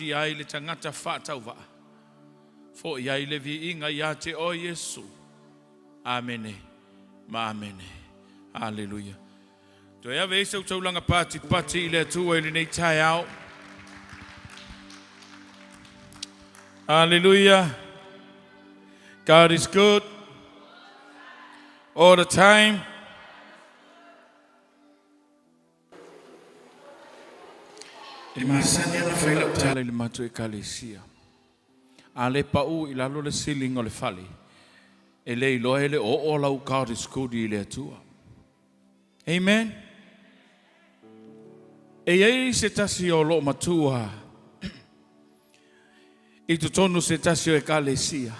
si ai le tangata whātau wa. Fo iai le vi inga ia te o Yesu. Amene. Ma amene. Hallelujah. To ea veisa u taulanga pati le atua ili nei tai au. Hallelujah. God is good. All the time. E masanya na whaila utala ili matu e kalesia. A le pau i lalo le siling o le fali. E le iloa ele o lau God is good i le atua. Amen. E ei se tasi o lo matua. I tu tonu se tasi o e kalesia.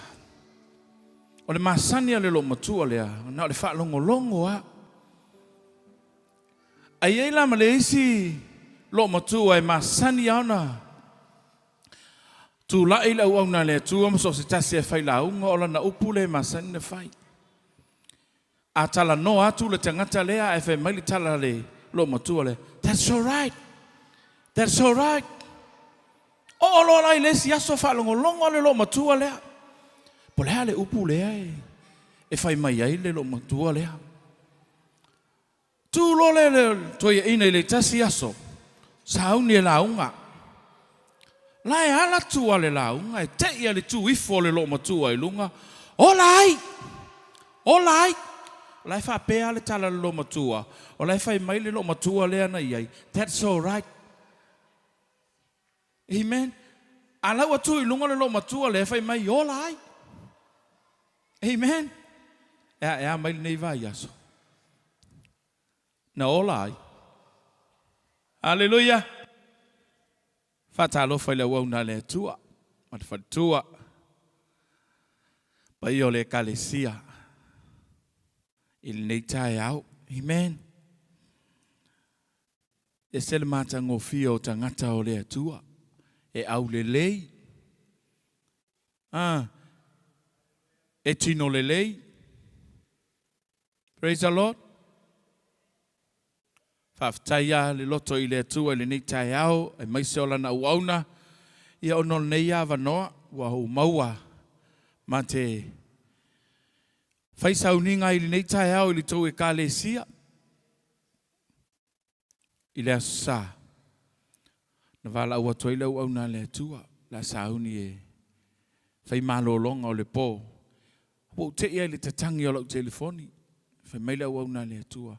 O le masanya le lo matua lea. Na o le wha longo a. A ei la ma le isi lo matua e masani ana. Tu la ila au na le tu am so se tasi e fai la unga o la na upule masani na fai. A tala no atu le tangata lea e fai maili tala le lo matua le. That's all right. That's all right. O lo la ile si aso fa longo le lo matua lea. Po lea le upule e fai mai ai le lo matua lea. Tu lo le to ia ina le tasi aso. Sauni e la unga. Lai ala tua le la unga. E te ia le tu ifo le lo matua i lunga. O lai. O lai. Lai fa pea le tala le lo matua. O lai fai mai le lo matua le ana iai. That's all right. Amen. Ala wa tu i lunga le lo matua le fai mai o lai. Amen. Ea mai nei vai aso. Na o lai. Hallelujah. Fatalo fai le wauna le tua. Mat fa tua. Pa io le kalesia. Il nei tai au. Amen. E sele mata ngofia o tangata o le tua. E au le lei. E tino le lei. Praise the Lord. Whaftaia le loto i le atua le nei tai au, e mai se ola na uauna, ia ono nei awa noa, wa hu maua, ma te whaisauninga i le nei tai au i le tau e ka le sia, i le asa, na wala ua toi le uauna le atua, la sauni e whai malolonga o le pō, wo te ia le tatangi o lau telefoni, whai mai le uauna le atua,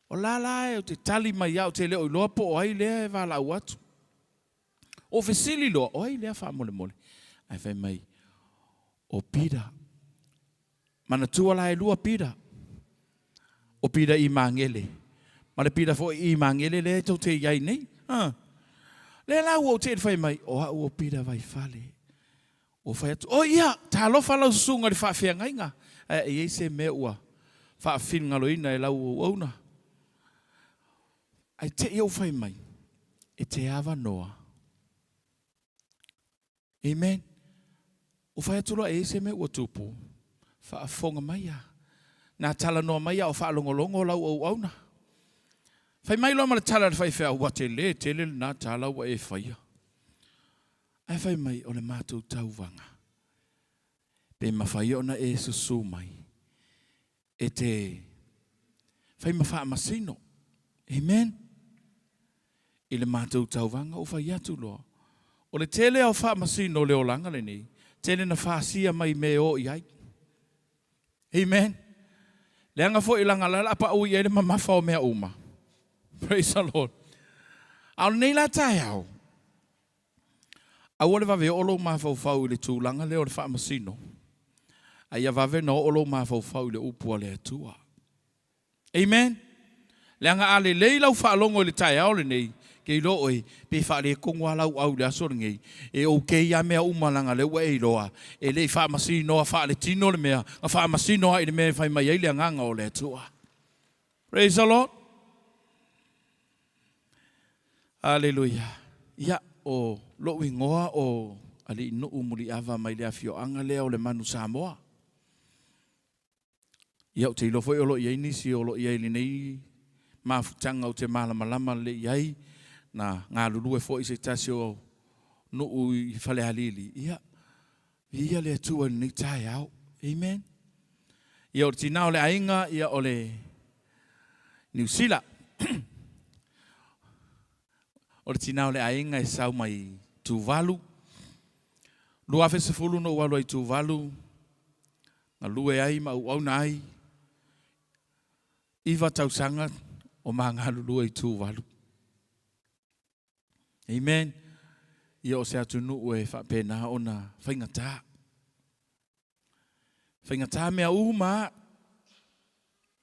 o la e o te tali mai au te leo i loa po o ai lea e wala au atu. O fesili loa, o ai lea wha mole. Ai whai mai, o pida. Mana tua la e lua pida. O pida i mangele. Mana pida fo i mangele lea tau te iai nei. Lea la ua o te whai mai, o hau o pida vai fale. O whai atu, o ia, ta lo whala usunga li whawhia ngainga. E ei se mea ua. Whawhin ngaloina e lau o auna. Ai te iau whai mai, e te awa noa. Amen. O whai atura e se me ua tupu. Whaafonga mai a. Nā tala noa mai a o whaalongolongo lau au auna. Whai mai loa mana tala whai whea ua te le nā tala ua e whaia. Ai whai mai o le mātou tauwanga. Pe mawhai ona e susu mai. E te whai mawha masino. Amen. I le mātou tauwanga o whai atu loa. O le tele au wha masino leo langa le nei. Tele na whaasia mai me o iai. Amen. Le anga fo i langa la apa ui e le mamafa o mea uma. Praise the Lord. Au nei la tai au. Au ole vave olo mafau fau i le tūlanga leo le wha masino. Ai a vave no olo mafau fau i le upua le atua. Amen. Le anga ale leila u whaalongo le tai au le nei. Ke i loo e, pe wha le kongwa lau au le asoro ngei. E o kei a mea umalanga le ua e loa. E le wha masino a wha le tino le mea. A wha masino a i le mea whai mai eile anganga o le atua. Praise the Lord. Hallelujah. Ia o lo ingoa o ali no umuli ava mai le afio anga lea o le manu Samoa. Ia o te ilo foi o lo iei nisi o lo iei li nei mafutanga o te malamalama le iei na ngā lulu e foi se tasi o no I fale halili. Ia le tua ni tai au. Amen. Ia o tina ole ainga, ia ole New Zealand. O tina ole ainga e sau mai Tuvalu. Lua fe se fulu no walu ai Tuvalu. Nga lue ai ma au na ai. Iwa tausanga o mga lulu ai Tuvalu. Amen. Ia o se atunu ue whapena o na whaingata. Whaingata mea uma.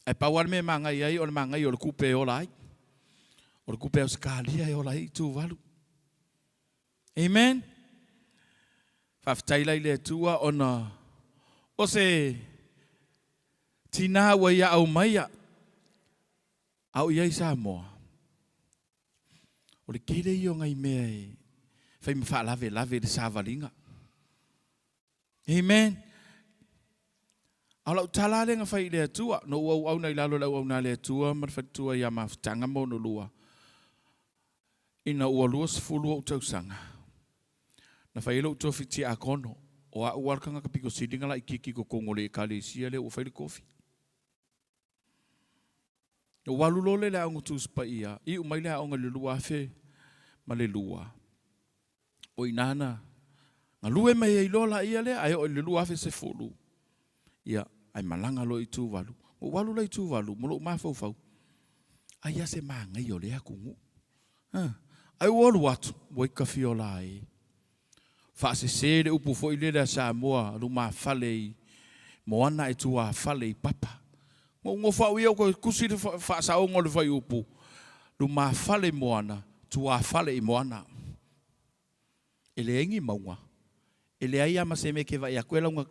Ai pawar me mga iai o na mga i o le kupe o lai. O le kupe o skalia o lai Tuvalu. Amen. Whaftaila i le tua o na o se tina wa ia au maia. Au iai Samoa. O le kere i o ngai mea e whai me wha lave le savalinga. Amen. Au lau talale nga whai lea tua. No au nei lalo lau au na lea tua. Marwha tua ia mawhtanga mo no lua. Ina ua lua sifulu au tausanga. Na whai ilo utua fiti a kono. O a uarkanga ka piko sidinga la ikiki ko kongole e kale isia le ua whai le kofi. No walulole le aungu tuspa ia. I umai le aunga le lua fe. Ma le lua. O inana. Nga lue mai e ilola ia le. Ai o le lua fe se fulu. Ia. Ai malanga lo i Tuvalu. O walu la i Tuvalu. Molo mafau fau. Ai ase maanga i o le akungu. Ai walu watu. Wai ka fiola e. Fase se le upu fo i le le Samoa. Luma fale i. Moana e tua fale i papa. Ngo fau ia ko kusi de fa sa o ngol vai upu. Lu ma fale moana, tua fale I moana. Ele engi maunga. Ele ai ama se me ke vai akwela nga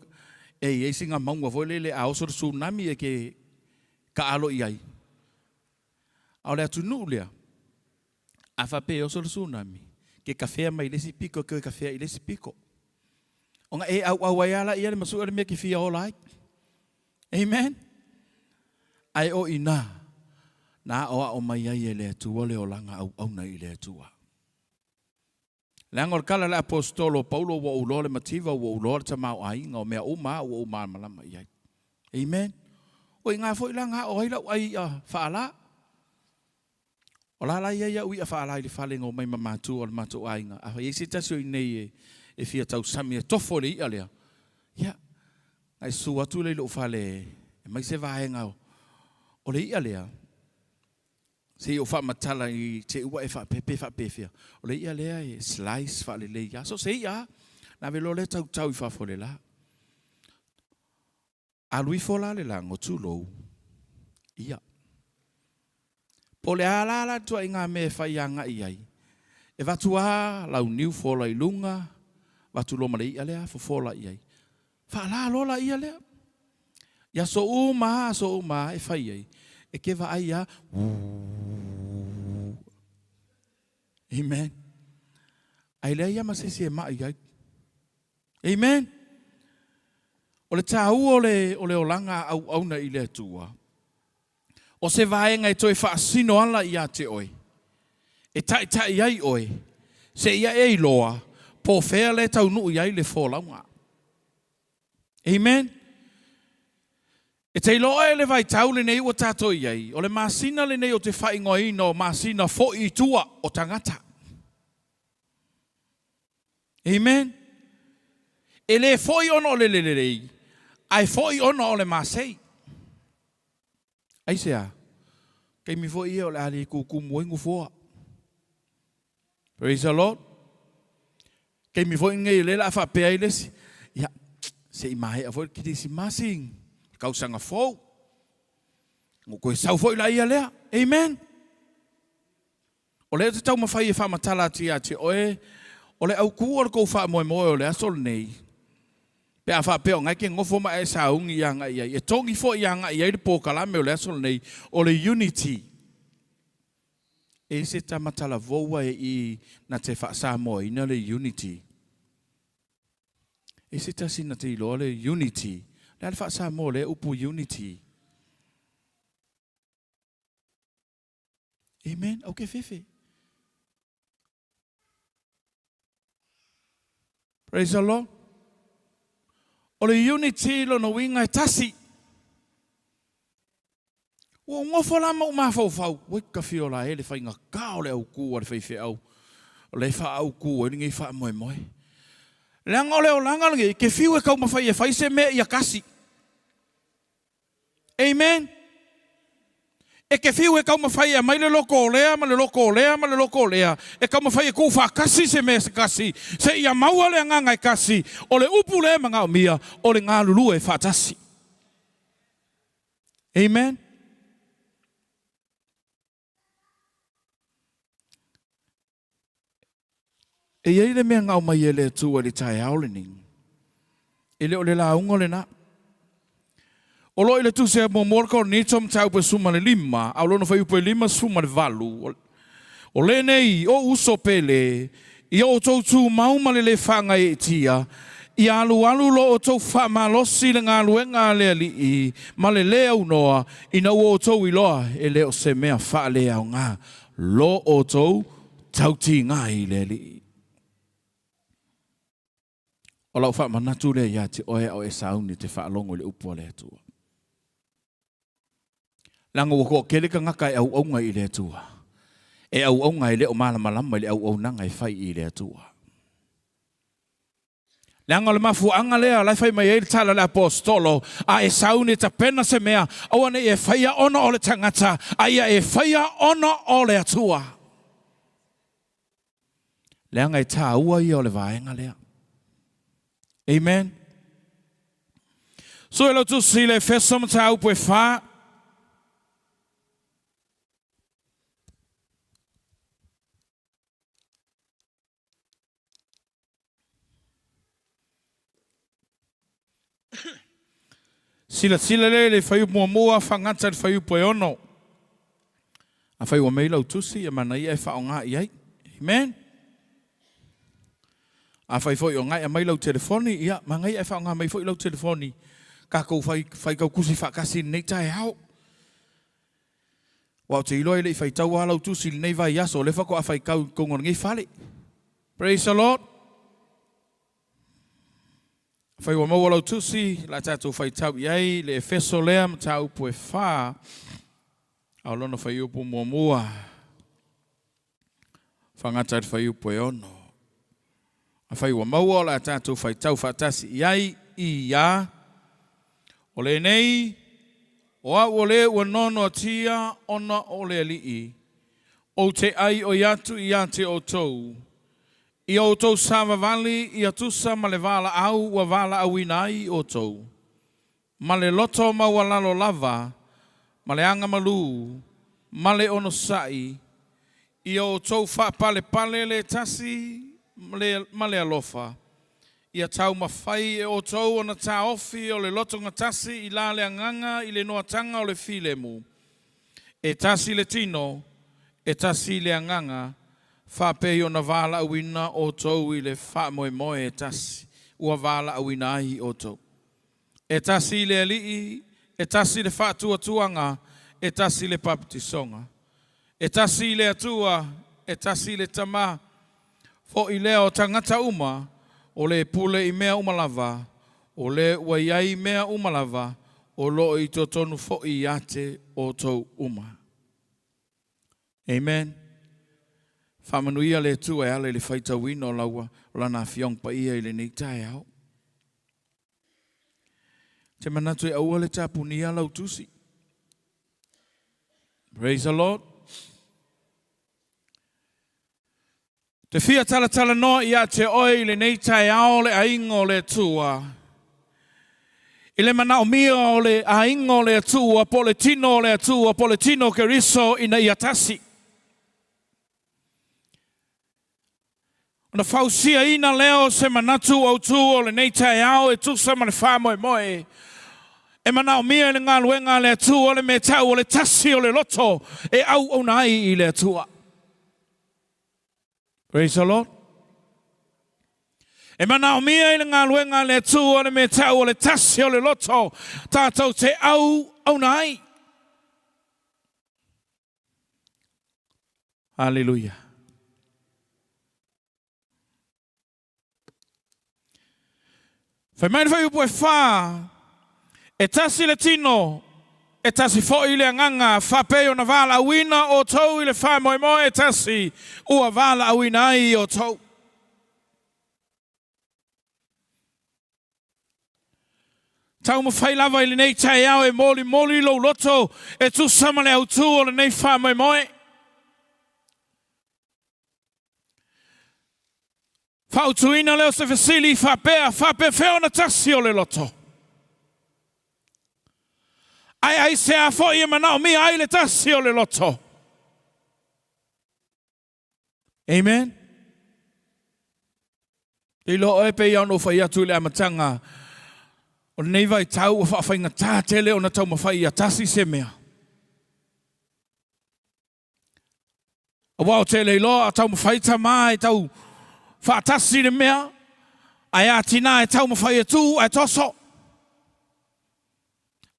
e singa maunga vole le a oso tsunami e ke ka alo I ai. Au le atu nulia. A fa pe oso tsunami. Ke kafea mai le sipiko ke kafea I le sipiko. Onga e au ala ia le masu le me ke fia ola. Amen. Ai o ina. Na oa o mai ai e le atua le o langa au na I le atua. Le angor kala le apostolo Paulo wa ulo le mativa wa ulo le tamau ainga o mea o malama iai. Amen. O inga fo ilanga o haila ai faala. O la la ia ui a faala I le falenga o mai mamatu o le matu ainga. A hoi esi tasio I nei e fia tau sami e tofo le ia lea. Ia. Ai su atu le lo fale. E mai se vaenga o. O le ia lea, se o wha matala I te ua e wha pepe. O le ia lea e slice wha le ia. So se ia, na velo le tau I wha fo le la. A lui fo la le la ngotu lou. Ia. Po le ala tua inga me whai anga I ai. E watua lau niu fo la I lunga, watu loma le ia lea fo la I ai. Wha la lola ia lea. Ia so uma e whai ai. E ke wa ai a. Amen. Ai lea ia masesi e mai ai. Amen. O le tau o le olanga au na I le atua. O se vaenga e toi whaasino ala I a te oi. E tai ai oi. Se ia e iloa. Po fea le tau nuu iai le fōlaunga. Amen. E te loa e le vai tau le nei o tātou iai. O le masina le nei o te whaingo ino masina fo I tua o tangata. Amen. E le foi ono le rei. Ai foi ono o le masei. Ai sea. Kei mi foi o le ali kukumu ingu foa. Praise the Lord. Kei mi foi ngai le la fa pe ai lesi. Ya. Se I mai a foi ki disi masing. Kau sanga fou. Ngo koe sau foi la ia lea. Amen. O le te tau mawhai e whamatala ti a te oe. O le au kua kou wha moe o le asol nei. Pe a wha peo ngai ke ngofo ma e saungi ia ngai ia. E tongi fo ia ngai ia I le pōkalame o le asol nei. O le unity. E se tamatala voua e I na te wha sa moe ina le unity. E se tasi na te ilo le unity. Le alfa sa mo le upu unity. Amen. Okay, fefe. Praise the Lord. O le unity lo no winga tasi. O ngofo la mo mafau. Wai ka fiola ele fai nga ka o le au ku o le fai au. O le fa au ku o ngi fa moi. Langa o le o langa ngi ke fiu e kau mafai e fai se me ia kasi. Amen. E ke fiu e kau mawhai e mai le loko o lea, ma le loko o lea, ma le loko o lea. E kau mawhai e kuwha kasi se me se kasi. Se ia maua le nganga e kasi. O le upu le manga o mia, o le ngā lulu e whatasi. Amen. E iei le mea ngau mai e le tua le tai aole ning. E le o le laungo le na. O lo ile tu se mo morko ni tom tau pe suma le lima, au lono fai pe lima suma le valu. O le nei o uso pele, i o tau tu mauma le whanga e tia, i alu lo o tau wha malosi le ngā luenga le li i, ma le leo noa, i na o tau i loa, e leo se mea wha le au ngā, lo o tau tau ti ngā i le li i. O lau wha manatu le ia te oe o e sauni te wha alongo le upo le atua. Langa wako kele ka ngaka e au ngai i le atua. E au ngai le o malama le au nanga i fai i le atua. Langa le mafu anga lea lai fai mai e tala le apostolo a e sauni ta pena se mea au ane e faia ona o le tangata a ia e faia ona o le atua. Langa e ta ua i o le vaenga lea. Amen. So e lau tu si le fesam ta au pue faa. Sila le fai mua whangata le fai upo e ono. A fai wa mei lau tusi e mana ia e wha o ngā iai. Amen. A fai foi o ngai a mai lau telefoni. Ia, ma ngai e wha o ngā mai foi lau telefoni. Ka kou fai kau kusi whakasi nei tae hao. Wau te iloa ele i fai tau lau tusi nei vai aso. Le whako a fai kau kongon ngai whale. Praise the Lord. Fai wa maua lau tusi, la tātou fai tau iai, le efeso lea ma tau pu e whā. Au lono fai upu mua. Whangata te fai upu e ono. A fai wa maua la tātou fai tau whatasi iai i ia. O le nei, o a o le ua nono tia ona o le alii. O te ai o iatu i ate o tou. I o tau sama vali, i atusa ma le vala au, wa vala au inai o tau. Ma le loto ma walalo lava, ma le anga malu, ma le ono sai, i o tau wha pale le tasi, ma le alofa. I a tau mawhai e o tau o na ta ofi o le loto ngatasi, i la le anganga, i le noatanga o le file mu. E tasi le tino, e tasi le anganga, whape o na vala awina o tau i le wha moe e tasi. Ua vala awina ai o tau. E tasi le alii, e tasi le wha tuanga, e tasi le papitisonga. E tasi le atua, e tasi le tama. Fo i leo tangata uma, o le pule i mea umalava, o le waiai mea umalava, o lo i totonu fo i ate o tau uma. Amen. Whamanuia le tua e ale le whaita wino laua o lana whiong pa ia i le nei tae au. Te manatu e aua le tapunia lau tusi. Praise the Lord. Te whia tala noa ia te oi le nei tae au le aingo le tua. I le manao mia o le aingo le tua, po le tino le tua, po le tino ke riso ina iatasi. Ona fausia ina leo se manatu au tu o le nei tae au e tu sa mane wha moe. E manao mia le ngā luenga le tu o le me tau o le tasi o le loto e au nai i le tua. Praise the Lord. E manao mia le ngā luenga le tu o le me tau o le tasi o le loto tātou te au nai. Hallelujah. Fai mai fai upo e wha. E tasi le tino. E tasi fo i le anganga. Wha peo na vala awina o tau i le wha moe moe e tasi. Ua vala awina ai o tau. Tau mawhai lava i le nei tai au e moli moli lo loto. E tu sama le au tu o le nei wha moe moe. Whautuina leo se fesili whapea wheo na tasi o le loto. Ai se a fo i manao mi ai le tasi o le loto. Amen. I lo e pe iau no whai atu le amatanga. O nei vai tau o whawhainga tātele o na tau mawhai a tasi se mea. O wao tele i loa a tau mawhai ta mai tau whaatasi le mea. Ai a tina e tau mawhai atu ai toso.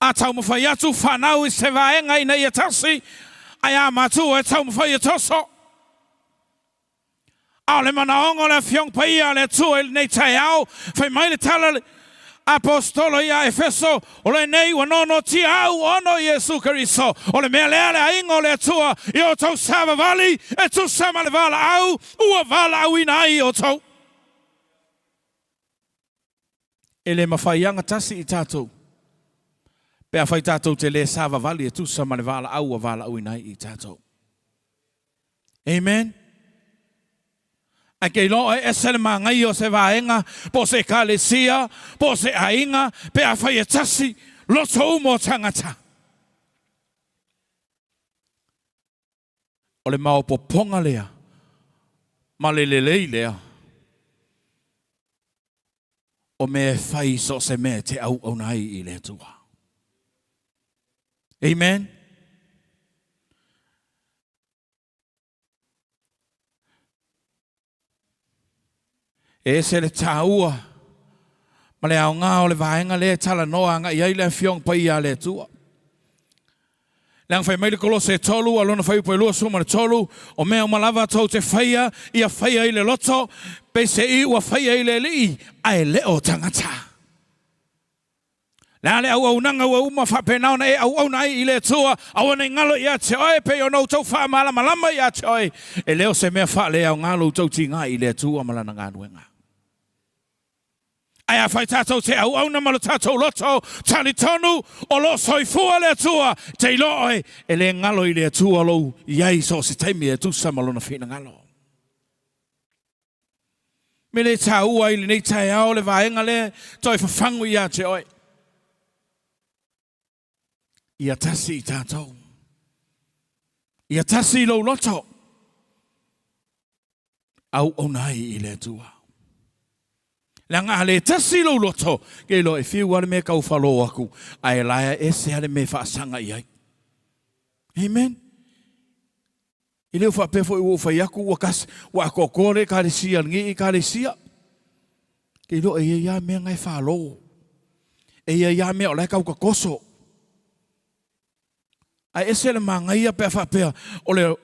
A tau mawhai atu whanau i se vaenga i nei a tasi. Ai a matu e tau mawhai toso. A le manaongo le fiong paia le tu e nei tai au. Whai mai le tala apostolo ia Efeso o le nei wa nono ti au ono Yesu Keriso o le mea lea le aingo le atua i o tau sava vali e tu sama le vala au ua vala au inai o tau e le mawhaianga tasi i tātou pea whai tātou te le sava vali e tu sama le vala au ua vala au inai i tātou. Amen. Ai kei loa e sele mangai o se vaenga, po se kalesia, po se ainga, pe a whai e tasi, loto umo tangata. O le mao po ponga lea, ma le lelei lea, o me whai so se me te au au nai i le tua. Amen. E se le taua. Ma le au ngā o le vaenga le tala noa nga iai le fiong pa ia le tua. Le ang whai mai le kolose e tolu, alona whai upo e lua suma le tolu, o mea umalawa tau te whaia, ia whaia i le loto, pe se i ua whaia i le li, ai leo tangata. Le ale au nanga ua uma whapenau na e au nai i le tua, au nei ngalo ia te oe, pe o nou tau wha malama ia te oe, e leo se mea wha le au ngalo tau ti ngā i le tua malana ngā nuenga. Ai a whai tātou te au na malo tātou loto, tali tonu, o lo soifua le tua, te iloe, e le ngalo i le tua lo, iai so se teimi e tusa malo na whina ngalo. Me le tā ua i le nei tai au le vaenga le, toi whawhangu ia te oe. Ia tasi i tātou. Ia tasi i lo loto. Au nai i le tua. Langa ale tasi lo loto ke lo e fiu ale me kau falo aku ai laia ese ale me fa sanga iai. Amen. Ile fa pe fo u fa yaku wa kas wa kokore ka le sia ngi ka le sia. Ke lo e ya me ngai falo. E ya me o le kau ka koso. Ai ese le mangai pe fa pe o le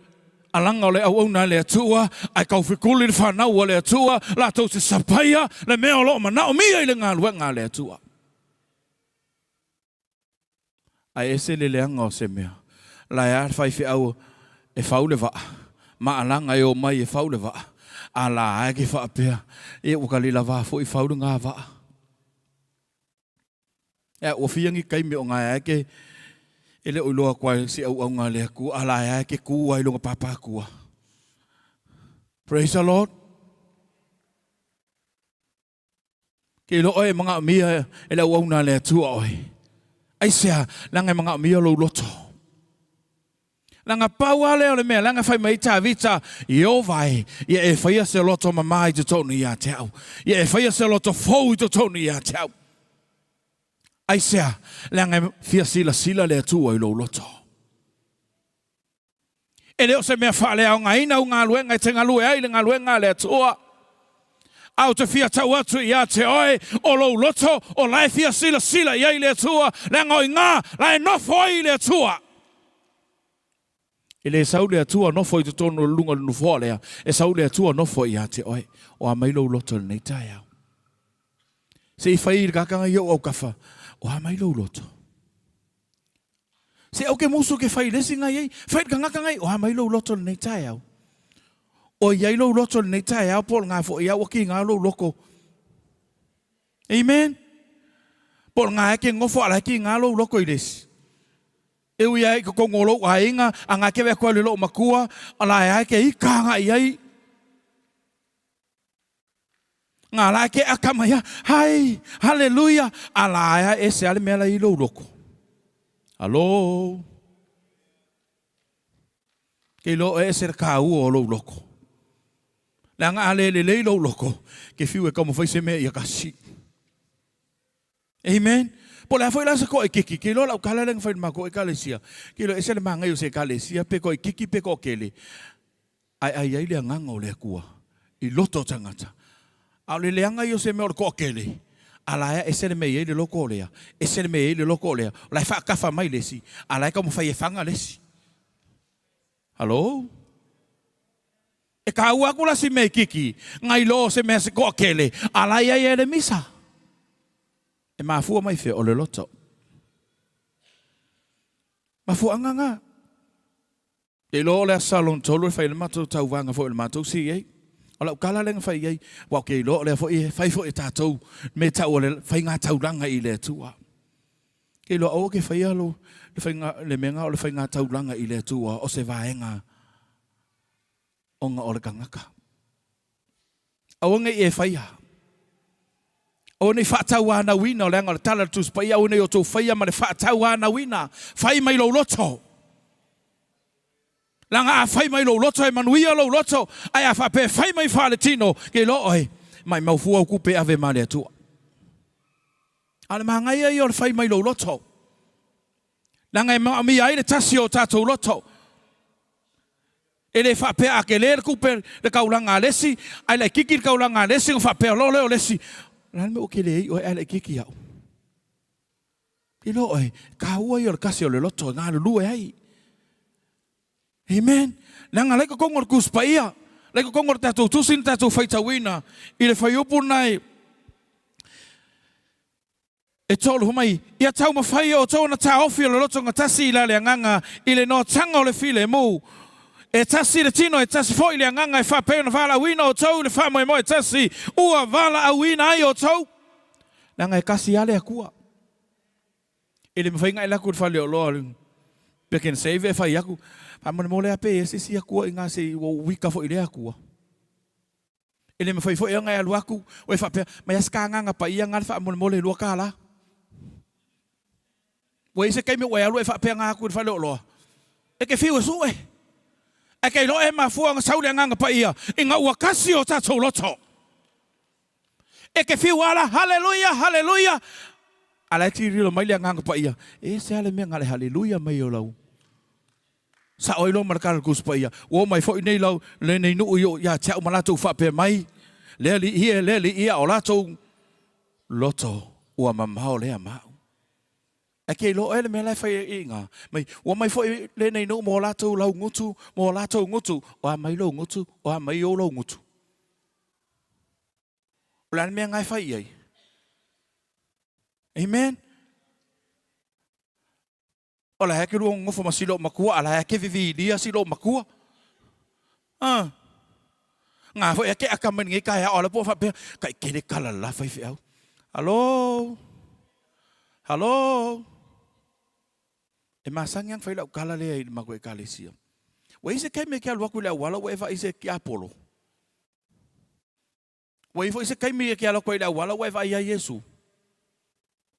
alanga o le au na le atua, ai kau whikuli le whanau o le atua, la tau se sapaia, le mea o loo manao mia i le ngā luenga le atua. Ai ese le leanga o se mea, la e ar whai au e whau le waa, ma alanga e o mai e whau le waa, a la ae ki whaapea, e ukali la waa fo i whau le ngā waa. E o whiangi kaimi o ngā ae ke, ele o loa kwa si au ngā lea ku ala ya ke ku ai longa papa ku. Praise the Lord. Ke lo e mga mia ele au ngā lea tu oi. Ai sea langa mga mia lo loto. Langa paua leo le mea langa fai mai ta vita yo vai ia e fai se loto mamai te tonu ia te au. Ia e fai se loto fou te tonu ia te au. Ai sea, langa fia sila le atua i lo loto. E leo se mea wha lea o ngā ina o ngā luenga i te ngā lue ai le ngā luenga le atua. Au te fia tau atu i a te oe o lo loto o lai fia sila i ai le atua. Langa o i ngā, lai nofo ai le atua. E le sau le atua nofo i te tono lunga le nufo lea. E sau le atua nofo i a te oe o a mai lo loto le nei tai au. Se fai ka ka yo o kafa. O ha mai lo loto. Se o ke musu ke fai lesi ngai, fai ka ngaka ngai, o ha mai lo loto nei tai au. O ia lo loto nei tai au pol nga fo ia o ki nga lo loko. Amen. Pol nga ke ngofo ala ki nga lo loko iles. E ui ai ko ngolo wa inga anga ke ko lo makua ala ai ke i ka nga ai. Nga la ke akamaya, hai, haleluya, ala ya ese ale mela i lo loko. Alô? Ke lo ese ka u o lo loko. La nga ale le lo loko, ke fiu e como foi se me ia kasi. Amen. Por la foi la ko e kiki, ke lo la kala leng foi ma ko e kalesia. Ke lo ese le manga yo se kalesia pe ko e kiki pe ko kele. Ai le nganga o le kua. I loto tangata. Ale leanga yo se me or ko kele. Ala ese le me le loko lea. Ese le me le loko lea. La fa ka fa mai lesi. Ala ka mo fa ye fanga lesi. Hello? E ka ua kula si me kiki. Ngai lo se me se ko kele. Ala ia le misa. E ma fu mai fe o le loto. Ma fu anga. E lo le salon tolu fa le mato tau vanga fo le mato si ei. Ola kala lenga fai ai wa ke lo le foi fai foi tatou me tau le fai nga tau langa i le tua ke lo o ke fai alo le fai nga le menga o le fai nga tau langa i le tua o se vaenga onga o le kangaka o nge e fai a o ne fa tau ana wina o le nga le tala tu spai o ne o tu fai ma le fa tau ana wina fai mai lo loto langa a fai mai lo loto e manuia lo loto ai a fa pe fai mai fa le tino ke lo oi mai mau fu ku pe ave male tu ale manga ia yo fai mai lo loto langa e mi ai le tasio tato loto ele fa pe a ke le ku pe le kaulanga lesi ai le kiki kaulanga lesi fa pe lo le lesi lan me o ke le o ai kiki ya ke lo oi ka ua yo kasio le loto nga lu ai. Amen. Nanga leko kongor kuspaia. Leko kongor tatu tusin tatu faitawina. Ile faiupu nai. E tolu humai. Ia tau mawhai o tau na ta ofi o le loto ngatasi ila le nganga. Ile no tanga o le file mu. E tasi le tino e tasi fo ile nganga e fa peo na vala wina o tau le fa mo e tasi. Ua vala a wina ai o tau. Nanga e kasi ale a kua. Ile mwhainga ila ku fale o loa. Pekin save e fai aku. Amane mole ape ese si aku inga se o wika fo ile aku. Ele me foi nga alu aku o fa pe ma yaska nga pa ia nga fa amane mole lu kala. O ese kai me o alu fa pe nga aku fa lo. E ke fiu so e. E ke lo e ma fu nga saule nga pa ia inga o kasi o ta loto. E ke fiu ala haleluya haleluya. Ala ti rilo mai le nga pa ia. E se ale me nga haleluya mai o lau. Sa oilo markal kuspaia o mai foi nei lau le nei no yo ya chau malato fa pe mai le li ia o lato loto o mamao le ama e ke lo ele me la fai inga mai o mai foi le nei no mo lato lau ngutu o mai lo ngutu o mai yo lo ngutu lan me ngai fai ai amen. Ola heke ruo ngofo masilo makua ala heke vivi dia silo makua. Nga fo heke akamen ngai kaya ola po fa pe kai kele kala la fai fi au. Hello. Hello. E masang yang fai la kala le ma ko ekalesia. Wa ise kai me ke alwa ku la wala wa fa ise ki apolo. Wa ise kai me ke alwa ku la wala wa fa ya Yesu.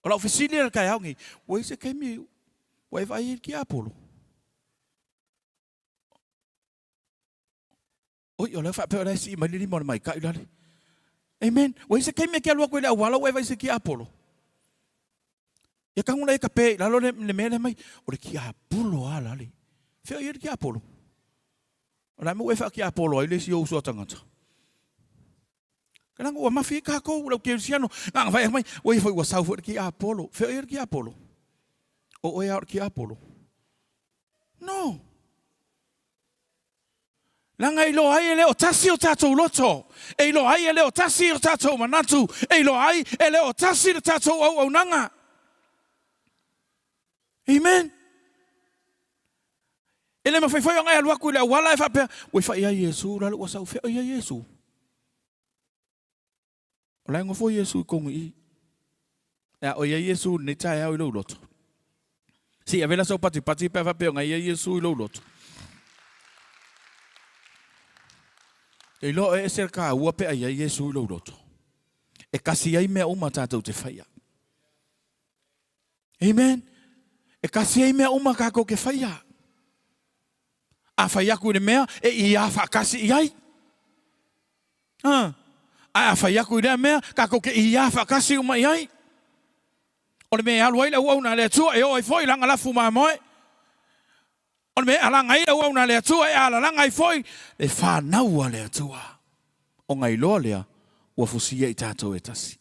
Ola oficial kai au ngi. Wa ise kai me Wai vai ki apolo. Oi, ola fa pe ola si mai li mo mai ka ilale. Amen. Wai se kai me ke alwa ko la wala wai vai se ki apolo. Ya kang una ka pe la lo le me mai o ki apolo ala le. Fe o ki apolo. Ola mo wai fa ki apolo ile si o so tangata. Kanang o mafi ka ko lo ke siano. Ngang vai mai wai foi wa sau fo ki apolo. Fe o ki apolo. O e ar ki apolo. No. Langa ilo ai ele o tasi o tatou loto. E ilo ai ele o tasi o tatou manatu. E ilo ai ele o tasi o tatou au nanga. Amen. Ele mafai fai ngai alua ku le wala e fa pe. We fa ia Yesu la lu sa fe ia Yesu. Ola ngo fo Yesu kongi. Ya o ia Yesu ne tai au lo loto. Si avela so pati pe fa pe ngai ia Yesu lo loto. E lo e cerca ua pe ia Yesu lo loto. E kasi ai me uma tatou te faia. Amen. E kasi ai me uma ka ko ke faia. A faia ku le mea e ia fa kasi ai. A faia ku le mea ka ko ke ia fa kasi uma ai. O le mea aloi le ua na le tua e o ai foi langa la fuma moe. O le mea alanga ai le ua na le tua e ala langa ai foi le fa na ua le tua. O ngai loa lea ua fusia i tatou e tasi.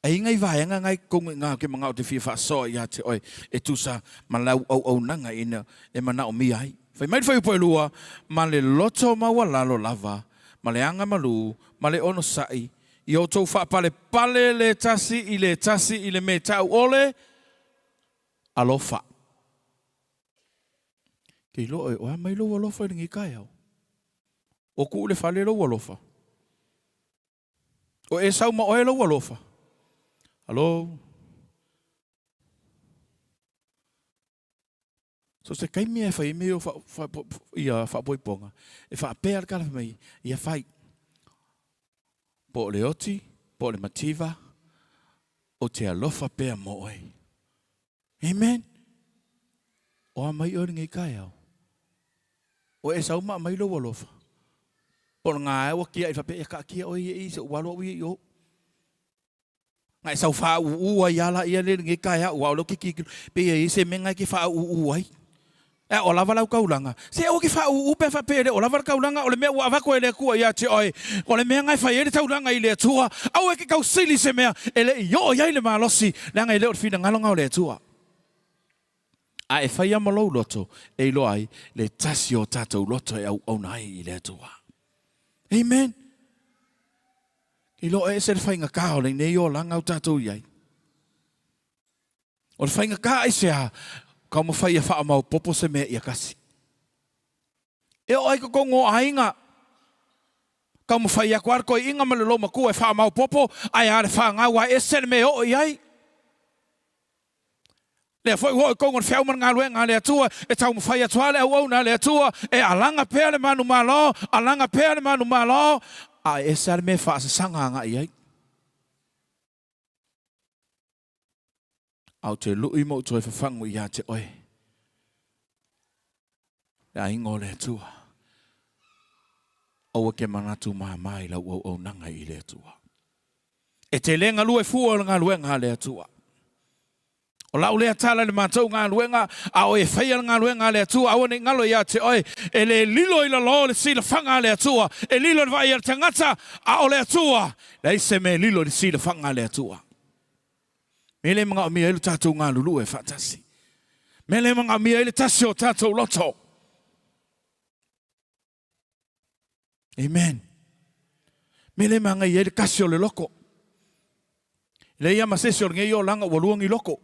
Ai ngai vai ngai kong nga ke mga o te fia fa so ia te oi e tusa malau au nanga ina e mana o mi ai. Fai mai fai poe lua ma le loto ma wala lo lava ma le anga malu ma le ono sai i o tau fa pale le tasi i le me tau ole alofa. Ke lo o mai lo alofa i ngi kai au. O ku le fale lo alofa. O e sau ma o lo alofa. Hello. So se kai mea fai meo ia fa boi ponga. E fa pe al kala mai ia fai. Po le oti, po le mativa, o te alofa pe mo oi. Amen. O mai o ngai kai au. O e sau ma mai lo alofa. Po nga o kia i fa pe ka kia oi e se walo wi yo. Ngai sau fa u ai ala ia le ngai kai au lo ki pe e se menga ki fa u ai. E o lava lau kaulanga. Se o ki fa u pe fa pere o lava kaulanga o le mea ua vako ele kua ia te oi. O le mea ngai fa ele taulanga i le tua. Au e ki kau sili se mea ele i o iai le malosi. Langa i leo te fina ngalonga o le tua. A e fai amalou loto e ilo ai le tasi o tatou loto e au nai i le tua. Amen. Ilo e se le fai ngakao le nei o langa o tatou iai. O le fai ngakao i se a kau mo fai a wha mau popo se mea ia kasi. E o ai ko kongo ainga. Kau mo fai a kuarko i inga malolo maku e wha mau popo. Ai are wha ngawa e se me o iai. Le foi ho kongo fiau man ngā luenga le atua. E tau mo fai a tuale au na le atua. E alanga pea le manu malo. Alanga pea le manu malo. A e se me wha sa sanga nga iai. Au te lui mo toi whawhangu i a te oi. Le ingo le tua. Aua ke manatu mai lau au nanga i le tua. E te lenga lue fua ngā luenga le tua. O lau lea tala le mātou ngā luenga, a o e whaia ngā luenga le tua, a o ne ngalo i a te oi, e le lilo i la lo le sila whanga le tua, e lilo le vai ar tangata, a o le tua, le ise me lilo le sila whanga le tua. Mele mga o mia ilu tātou ngā lulu e whatasi. Mele mga o mia ilu tasi o tātou loto. Amen. Mele mga i ilu kasi o le loko. Le ia masesi o ngei o langa waluang i loko.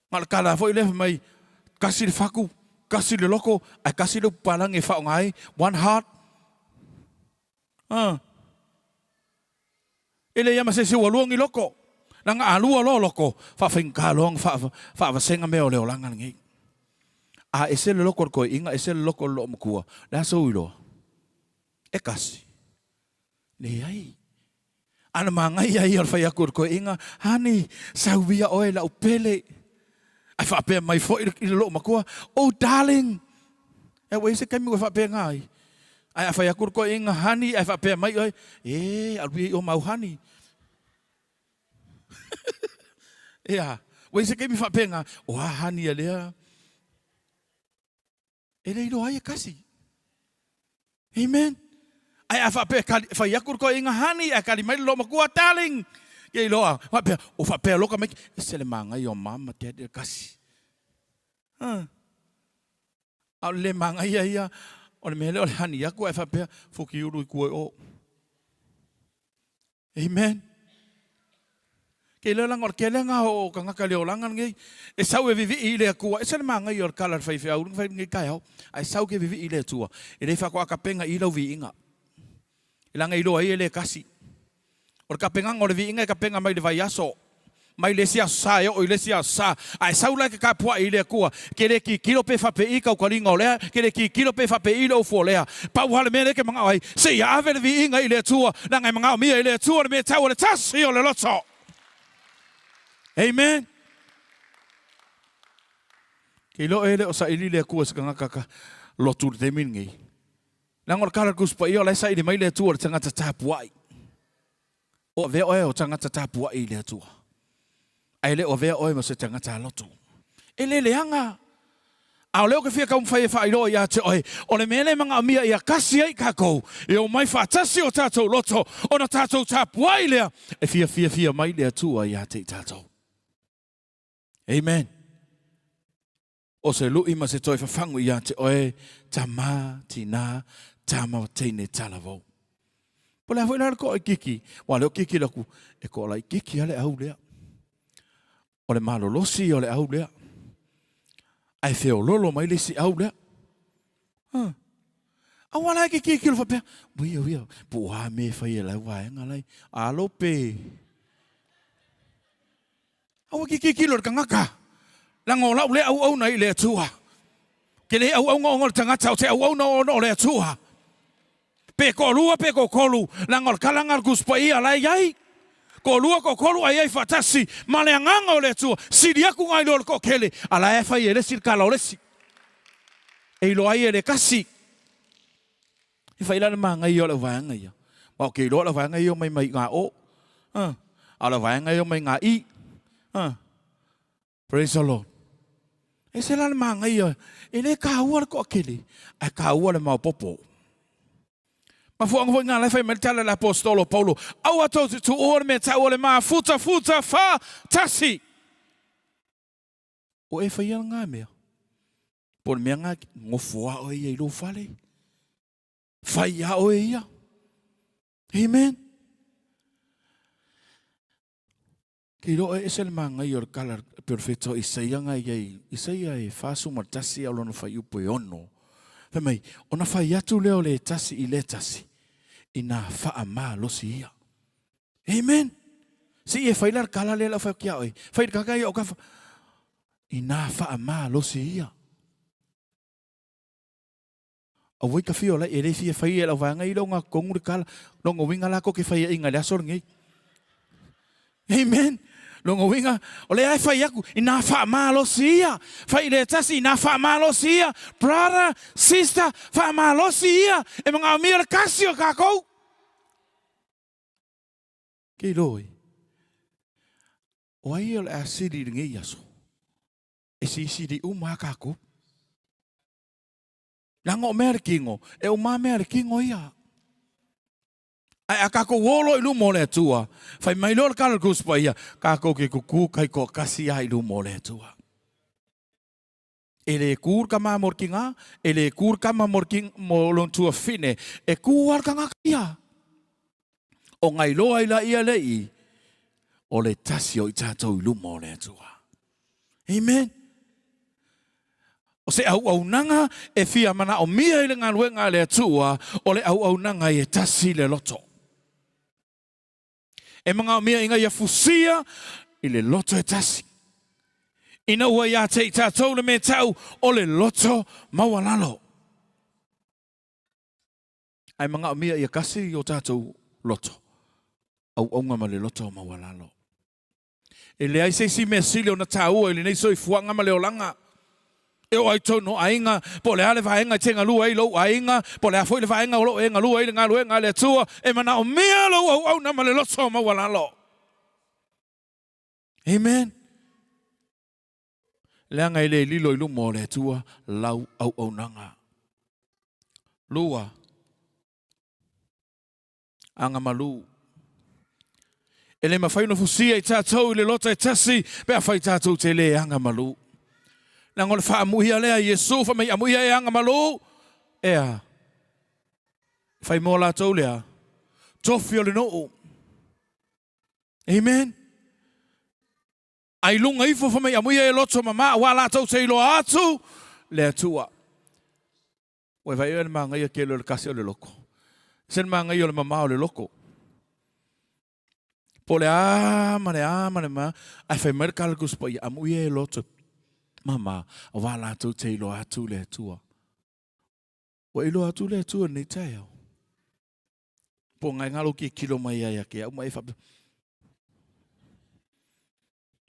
Ngala kala fo i lefa mai kasi le faku, kasi le loko, ai kasi le palang e whao ngai, one heart. Ele ia masesi waluang i loko. Nanga alua lo loko. Whawhinka loang, whaawasenga meo leo langa ngi. A ese le loko ko inga, ese le loko lo makua. Lea so ilo. E kasi. Le ai. Ana manga ia ia whai akur ko inga. Hani, sauwia oe la upele. Ai whapea mai fo i le lo makua. Oh darling. E wei se kaimi wa whapea ngai. Ai whai akur ko inga hani, ai whapea mai oe. Alwi o mau hani. Ea, wei se kemi whapenga, o hani a lea. E rei roa ia kasi. Amen. Ai a whape, whai akur ko inga hani, a kari mai lo makua darling. Ia i loa, o whapea loka mai, e sele manga i o mama te ade kasi. Au le manga ia. O le mele o le hani aku e whapea. Fuki uru I kua o. Amen. Ke le langa o ke lenga o ka ngaka leo langa ngai. E sau e vivi I le akua. E sa le manga I o kala whaiwhia urung whai ngai kai au. Ai sau ke vivi I le tua. E le whakua ka penga I lau vi inga. I langa I loa I le kasi. O ka penga o le vi inga ka penga mai le vai aso. Mai le sia sa o le sia sa. Ai sau la ka pua I le akua. Ke le ki kilo pe whape I kau karinga o lea. Ke le ki kilo pe whape I lo fo lea. Pau hale mene ke mga ai. Se ia ave le vi inga I le tua. Nanga mga o mia I le tua. Le me tau o le tasi o le loto. Amen. Ke lo ele o sa ili le kua ska ngaka lotu te mingi. Nangor kala kuspa I o le sa ili mai le tua le tangata tapuai. O ve o tangata tapuai le tua. Ai le o ve o mo se tangata lotu. Ele le anga. Au leo ke fia ka umfai whai roa ia te oi. O le mele mga amia ia kasi ai kako. E o mai whatasi o tātou loto. O na tātou tapuai lea. E fia mai lea tua ia te tātou. Amen. O se lui ma se toi whawhangu ia te oe, ta mā, tina, ta ma teine talavou. Po lea whainara ko ai kiki, wa leo kiki laku, e ko lai kiki ale au lea. O le malolosi o le au lea. Ai feo lolo mai le si au lea. A wala ki kiki lo whapea, wia, po wā me whai e lau waenga lai, alo pe. Awa ki kiki lo ka ngaka. Lango lau le au nei le tua. Ke le au ngol tangata o te au no le tua. Pe ko lua pe ko kolu. Lango kalanga kuspa ia lai ai. Ko lua ko kolu ai fatasi. Male nganga o le tua. Siri aku ngai lo ko kele. Ala e fai ele sir kala o le si. E lo ai ele kasi. I fai la manga i o le vanga ia. Ma ke lo le vanga i o mai nga o. Ala vanga i o mai nga I. Praise the Lord. E se lana manga ia, e le kāua le ko akele, a kāua le maupopo. Ma fuanga ngā lai whai maritala le apostolo Paulo, au ato tu ore me tau le maa futa wha tasi. O e whai ngā mea, po le mea ngā ngofua o ia I lo whale. Whai a o ia. Amen. Ki ro e se le manga I o kala perfecto Isaia nga iai. Isaia e fasu matasi au lono fai upo e ono. Femai, ona fai atu leo le tasi I le tasi. Ina faa maa losi ia. Amen. Si e fai lar kala le la fai kia oi. Fai kaka ia o kafa. Ina faa maa losi ia. A wai ka fio la e le fia fai e la vanga I longa kongu de kala. Longa winga la ko ke fai e inga le asor ngai. Amen. Longo winga, o le ai fai aku, ina wha malo sia. Fai le tasi, ina wha malo sia. Brother, sister, wha malo sia. E mga amira kasi o kakou. Kei loi. O ai o le asiri ringi yaso. E si siri uma kakou. Lango mea kingo, e uma mea kingo ia. Ai a kako wolo I lumo le tua. Fai mai lor kala kuspa ia. Kako ke kuku kai ko kasi ai lumo le tua. Ele kur kama morkinga. Ele kur kama morking molon tua fine. E kuar kanga kia. O ngai loa ila ia lei. O le tasio I tatou I lumo le tua. Amen. O se au nanga e fia mana o mia I le ngaluenga le tua. O le au nanga I e tasi le loto. E mga mea inga ia fusia I le loto e tasi. Ina ua ia te I tātou le me tau o le loto mawalalo. Ai mga mea ia kasi o tātou loto. Au ngama le loto mawalalo. E le ai seisi mea sili o na tāua I le nei soi fuanga ma leo langa. E o ai tono ainga, po le ale vaenga tenga lua I lo ainga, po le afoi le vaenga o lo enga lua I le ngalu enga le tua, e mana o mea lo au na ma le loto ma walalo. Amen. Leanga I le lilo I lumo le tua, lau au nanga. Lua. Anga malu. E le mawhai no fusia I tātou I le loto e tasi, pe a whai tātou te le anga malu. Nang ole wha amuia lea Yesu, wha mai amuia e anga malu. Ea. Whai mō lātou lea. Tofi ole no. Amen. Ai lunga ifo wha mai amuia e loto mama, wā lātou te ilo atu. Lea tua. Wai vai ea maa ngai a kelo le kasi ole loko. Sen maa ngai ole mama ole loko. Po le mane ma. Ai whai merkala kuspa i amuia e loto. Mama, a wā lātou te ilo atu lea tua. Wa ilo atu lea tua nei tai au. Po ngai ngalo ki kilo mai ai ake. Au mai whape.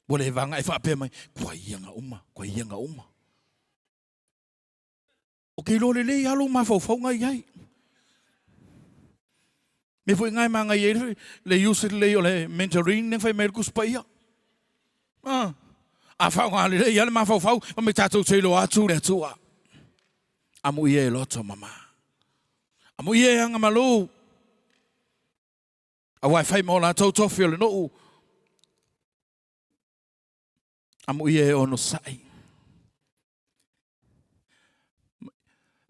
Wale vanga e whape mai. Kua ianga uma. O ke ilo le alo ma fau ngai ai. Me fui ngai ma ngai e le yusit le o le mentoring neng whai merkus pa ia. A whau ngā le ia le ma fau. Ma me tātou te ilo atu lea tua. Amu ia e loto mama. Amu ia e anga malu. A wai whai mo la tau tofi ole no. Amu ia e ono sai.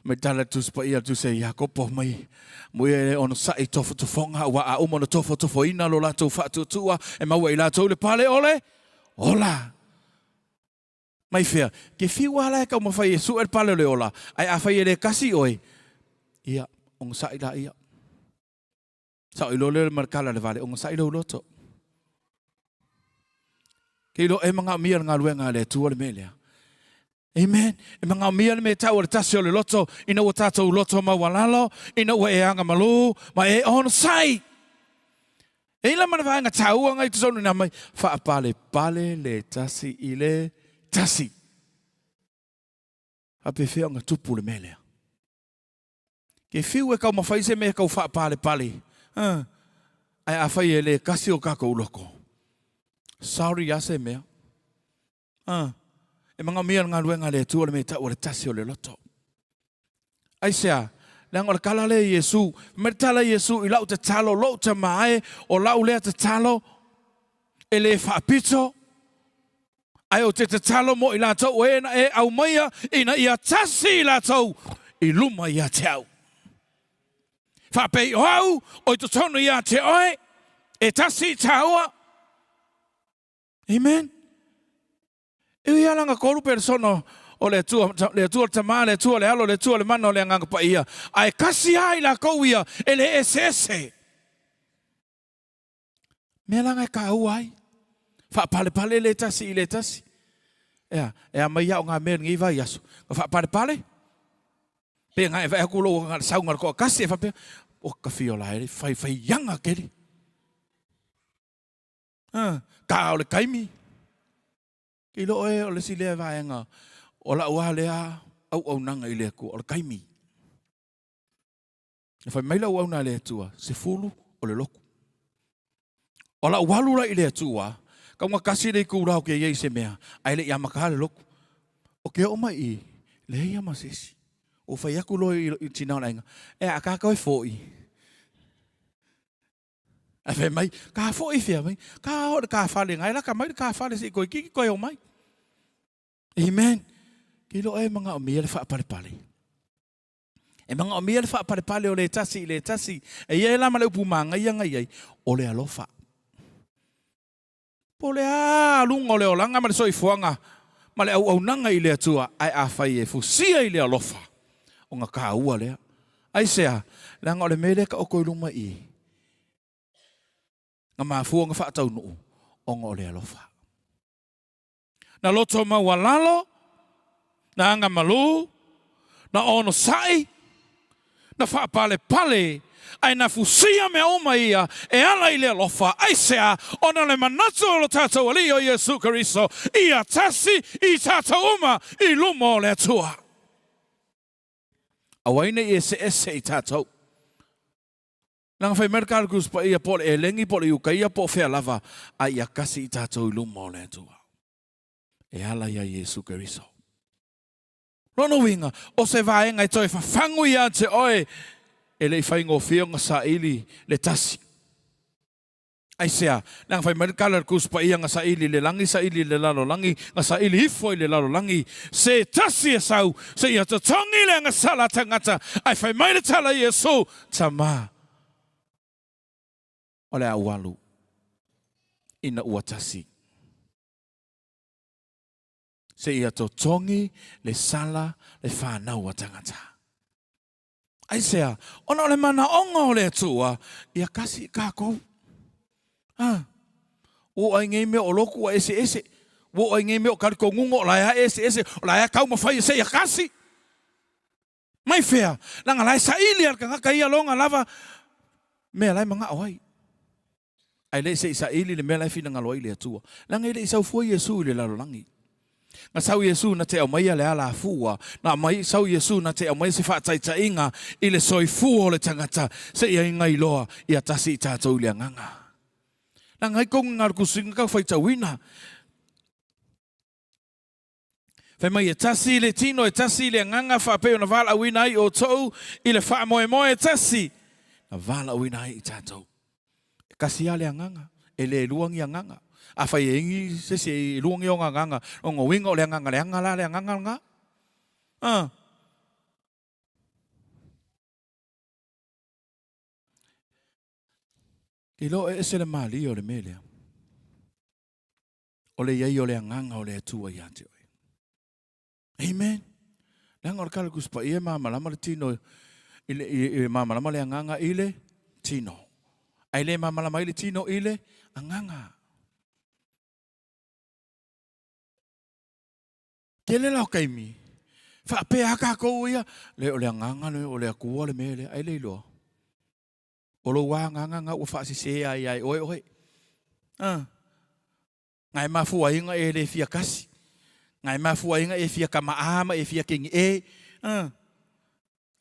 Me tala tuspa ia tu se ia kopo mai. Mu ia e ono sai tofu tufonga. Wa a umono tofu ina lo la tau whatu tua. E maua i la tau le pale ole. Ola. Mai fea. Ke fiwa ala e kau mawhai e su e pale ole ola. Ai a whai e le kasi oi. Ia. Onga sai la ia. Sao ilo le markala le vale. Onga sai lo loto. Ke ilo e mga mia ngā luenga le tua le melea. Amen. E mga mia le me tau le tasi o le loto. Ina ua tātou loto ma walalo. Ina ua e anga malu. Ma e ono sai. E ila mana vaenga taua ngai tu sonu na mai. Wha pale le tasi i le tasi. Ape whia ngā tupu le melea. Ke whiu e kau mawhai se me kau wha pale. Ai a whai e le kasi o kako uloko. Sorry a se mea. E mga mea ngā luenga le tua le me tau le tasi o le loto. Ai sea, le ngā kala le Yesu. Mertala Yesu i lau te talo, lau te mae, o lau lea te talo. E le whaapito. Ai o te talo mo i la tau e au maia ina ia tasi i la tau. I luma ia te au. Whapei o au, o i to tonu ia te oe. E tasi i taua. Amen. E ia langa koru persono o le tua tama, le tua le alo, le tua le mano le nganga pa ia. Ai kasi ai la kou ia, e le esese. Mea langa e ka au ai. Wha pale le tasi i le tasi. Ea mai au ngā mea ngi vai asu. Wha pale. Pe ngā e vai akulo o ngā saunga ko kasi e wha o ka fio la ere, whai yanga keri. Ka o le kaimi. Ki lo e o le si lea vaenga. O la ua lea au nanga i lea kua. O le kaimi. E whai maila au na lea tua. Se fulu o le loku. O la ualura i lea tua. Ka unga kasi le kūrau ke iei se mea. Ai le iamaka le loku. O ke o mai i. Le ia masesi. O whai aku lo i tinau nainga. E a kakau e fōi. A whai mai. Ka fōi whia mai. Ka hore ka whale ngai. La ka mai ka whale si koe. Kiki koe o mai. Amen. Ki lo e mga o mea le wha pale. E mga o mea le wha pale o le tasi. E ia e lama le upu maa ngai ngai. O le alofa. Po le lungo le o langa ma le soi fuanga. Ma le au nanga i le atua. Ai a whai e fusia i le alofa. O ngā kā ua lea. Ai sea, langa o le mele ka oko i luma i. Ngā māfua ngā whaatau nuu. O ngā o le alofa. Na loto maua lalo. Na anga malu. Na ono sai. Na whaapale pale. Ai na fusia me oma ia. E ala i le alofa. Ai sea, ona le manatu o lo tātou ali o Yesu Kariso. Ia tasi i tātou uma i luma o le atua. Awaine i ese i tātou. Nanga whai merkara kuspa ia pole e lengi pole i uka ia po whea lava. Ai a kasi i tātou i luma o le atua. E ala ia Yesu Kariso. Rono winga, o se vaenga i toi whafangu ia te oe. E le whaingo whionga sa ili le tasi. Ai sea, nang fai marikala kus pa ia nga sa ili le langi, sa ili le lalo langi, nga sa ili hifo le lalo langi. Se tasi e sau, se ia to tongi le nga sala tangata, ai fai maile tala Yesu, tama. Ole a walu, ina ua tasi. Se ia to tongi le sala le whanau a tangata. Ai sea, ona ole mana onga o le atua, ia kasi kako. O ai ngai me o loku a ese. O ai ngai me o kariko ngungo o laia ese. O laia kau mawhai se ia kasi. Mai fea, nanga lai sa ili al kangaka ia longa lava, mea lai mga awai. Ai le se sa ili le mea lai fina ngaloi le atua. Langa ile isau fua Yesu le lalo langi. Nga sau Yesu na te au mai le ala fua. Na mai sau Yesu na te au mai se whataita inga ile soi fua o le tangata. Se ia inga iloa ia tasi i tātou le nganga. Nā ngai konga ngā kusinga kau whai tawina. Whai mai e tasi le tino, e tasi le nganga whapeo na wala wina i o tau, i le wha moe tasi. Na wala wina i tātou. E kasi a le nganga, e le luangi a nganga. A whai e ingi sese e luangi o ngā nganga, o ngā winga o le nganga, le nganga la le nganga ngā. I lo e ese le mali o le melea. O le iei o le anganga o le atua i ate oi. Amen. Langa o le kala kuspa i e mamalama le tino, i le mamalama le anganga i le tino. Ai le mamalama i le tino i le anganga. Ke le lau kaimi. Whape haka kou ia. Le o le anganga o le akua le mele. Ai le iloa. O lo wā nganga ua whaasi se ai oe. Ngai mafua inga e le fia kasi. Ngai mafua inga e fia kamaama e fia kingi e.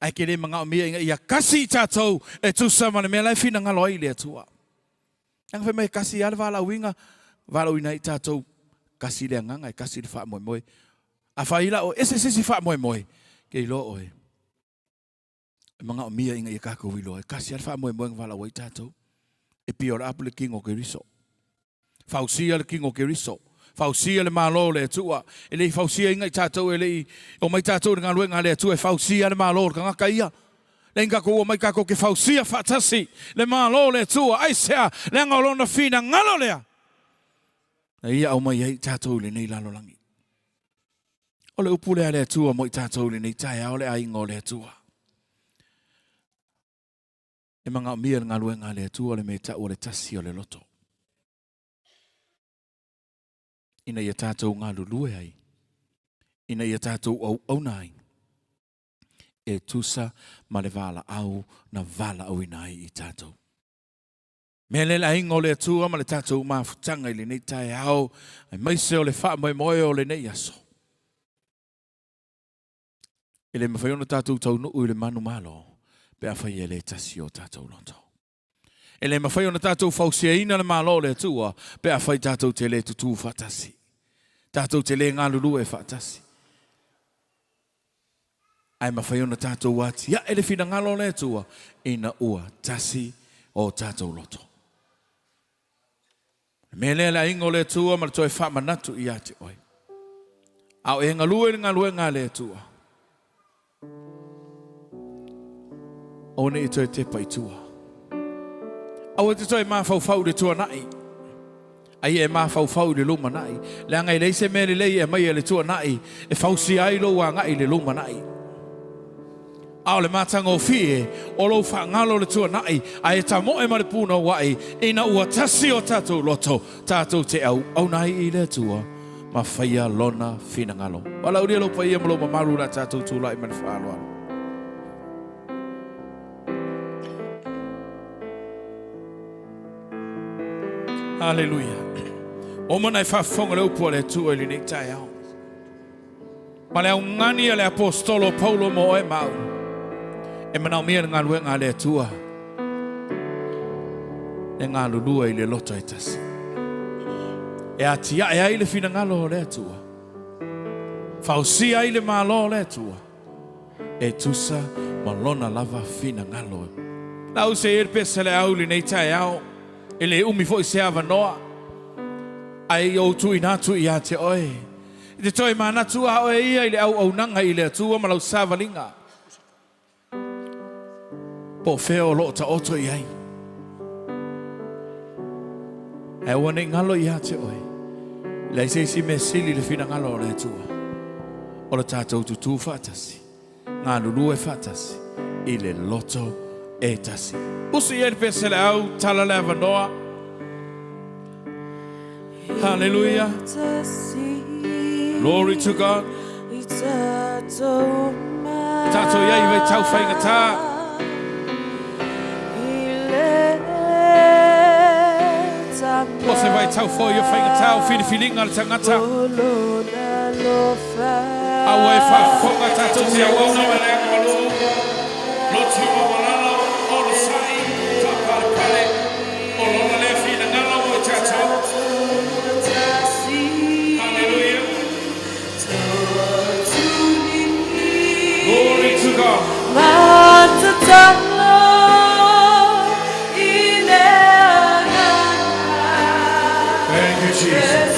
Ai ke le mga o mea inga ia kasi tātou e tusama le mea lai fina ngaloi le atua. Nang whai mai kasi ala wala winga. Wala wina i tātou kasi le nganga e kasi le wha moe. A whaila o ese wha moe. Ke ilo oe. Mga o mia inga i kako wilo. E kasi alfa moe wala wai tātou. E piora apu le kingo ke riso. Fausia le kingo ke riso. Fausia le malo le atua. E le fausia inga i tātou e le o mai tātou ngā luenga le atua. E fausia le malo ka ngaka ia. Le inga ko o mai kako ke fausia fatasi. Le malo le atua. Ai sea le ngolona fina ngalo lea. Na ia au mai ai tātou le nei lalo langi. O le upu le atua mo i tātou le nei tai au le aingo le atua. E mga mia ngā luenga le atua le mea tau o le tasi o le loto. Ina ia tātou ngā lulue ai. Ina ia tātou au nai. E tusa ma le vala au na vala au inai i tātou. Mea le la ingo le atua ma le tātou mafutanga i le nei tai au. Ai maise o le wha moe o le nei aso. E le mawhaiona tātou tau nuu i le manu malo. Pe a whai e le tasi o tātou loto. E le mawhai o na tātou whausia ina le malo le atua, pe a whai tātou te le tutu whatasi. Tātou te le ngā lulu e whatasi. Ai mawhai o na tātou wati, ia e le whina ngalo le atua, ina ua tasi o tātou loto. Me le la ingo le atua, ma le toi whamanatu i ate oi. Au e ngalue ngā le atua. One i toi te paitua. Au te toi mawhau le tua nai. Ai e mawhau le luma nai. Le angai leise me le lei e mai le tua nai. E whausi ai lo wa ngai le luma nai. Au le matanga o fie. O lo wha ngalo le tua nai. Ai e ta mo e ma le puna wai. Ina ua tasi o tātou loto. Tātou te au nai i le tua. Ma whaia lona fina ngalo. Wala uria lo paia malo ma maru la tātou tūla i mani whaaloa. Hallelujah. O mana e whawhonga leo pua le tua ili nei tai au. Ma le au ngani le apostolo Paulo mo e mau. E mana o mea ngā luenga le tua. E ngā lulua i le loto e tasi. E atia e ai le fina ngalo le tua. Fausia i le malo le tua. E tusa ma lona lava fina ngalo. Lau se irpesa le au li nei tai au. Ele umi fo se ava noa. Ai o tu ina tu ia te oi. Te toi mana tu a oi ia ile au nanga ile tu o malau savalinga. Po feo lo ta oto iai. E wane ngalo ia te oi. Lai se si me sili le fina ngalo le tua. O le tātou tutu whātasi. Ngā lulu e whātasi. I le loto e tasi. Usi e pesele au tala le avanoa. Hallelujah. Glory to God. Tātou iai vei tau whainga tā. O se vai tau fo yo whainga tā o whiniwhininga le tangata. Awa e whafonga tātou te awauna ma lea malo. Lotu o malala o lo sai. Tā pare pare. O lona lea whina ngala o tātou. Hallelujah. Glory to God. Thank you, Jesus.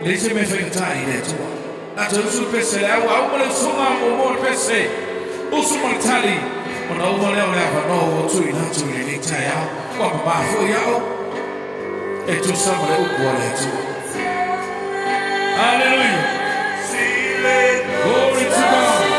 Lese me fai ile tua. Na tu pese au mole suma mo pese. O suma tali. Ona o mole o leva no tu ina tu ile taya. Wa ba fo ya o. E tu sama le u le tu. Hallelujah. Glory to God.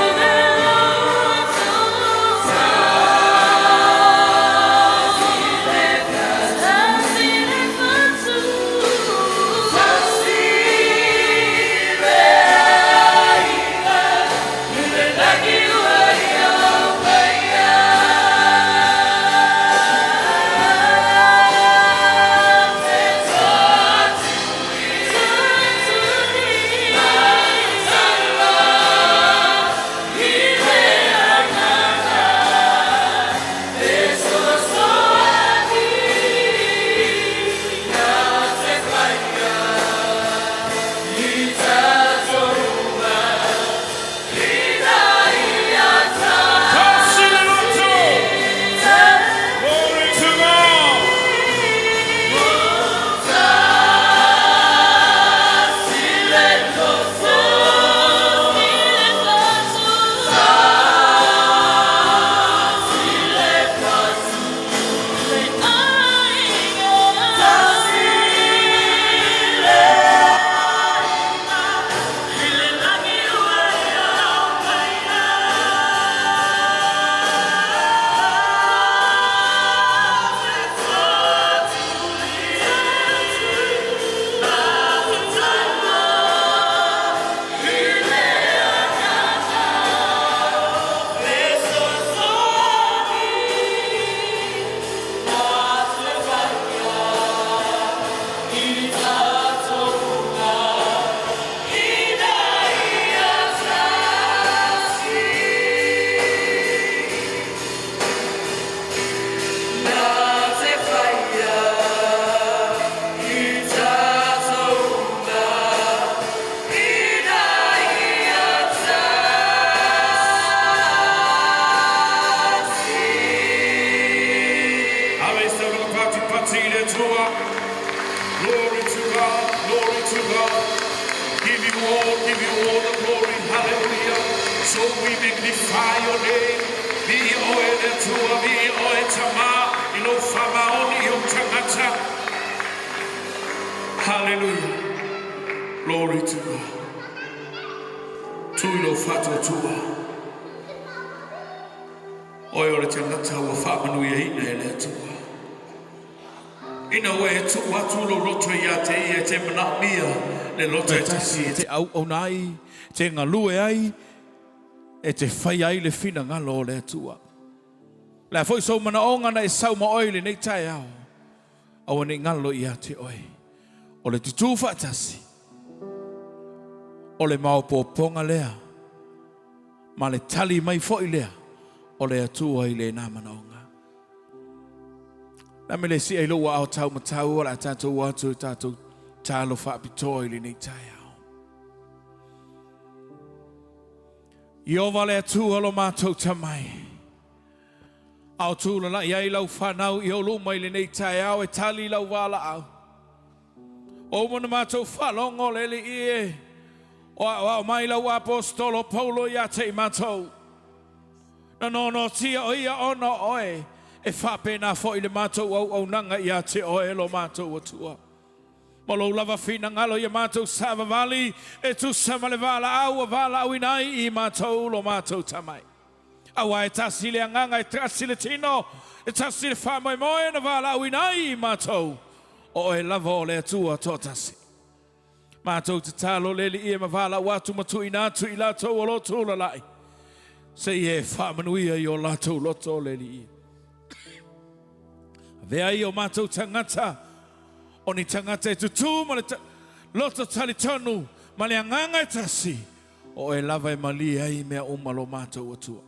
we magnify your name. Vi oe le tua, vi oe tama, ilo fama oni o tangata. Hallelujah. Glory to God. Tuilo fato tua. Oe o le tangata wa whamanu ia ina e le tua. Ina oe tua tulo roto ia te mana mia le loto e tasi. Te au au nai, te ngalue ai, e te whai ai le whina ngalo o le tua. La foi so mana o ngana e sau ma oile nei tai au. Awa nei ngalo ia te oe. O le tutu whaatasi. O le maopoponga lea. Ma le tali mai foi lea. O le atua i le nā mana o ngā. Na me le si e loa au tau matau o la tātou watu tātou tālo whaapitoa i le nei tai au. I o wale atua lo mātou tamai. Au tūla la iai lau whanau i o luma i le nei tai au e tali lau wala au. O mana mātou whalongo le li ie. O mai lau apostolo Paulo ia te i mātou. Na no tia o ia ono oe. E whapena fo i le mātou au nanga ia te oe lo mātou atua. Ma lo lava fina ngalo ia mātou sava vali. E tu sama le vala au inai i mātou lo mātou tamai. Awa e tasi le anganga e tasi le tino. E tasi le whamoe moe na vala au inai i mātou. O e lava o le atua tō tasi. Mātou te talo le li ia ma vala watu matu inatu i latou o loto la lai. Se e whamanuia i o latou loto le li ia. Vea i o mātou tangata. O ni tangata e tutu ma le loto tali tonu. Ma le anganga e tasi. O e lava e malia i mea umalo mātou atua.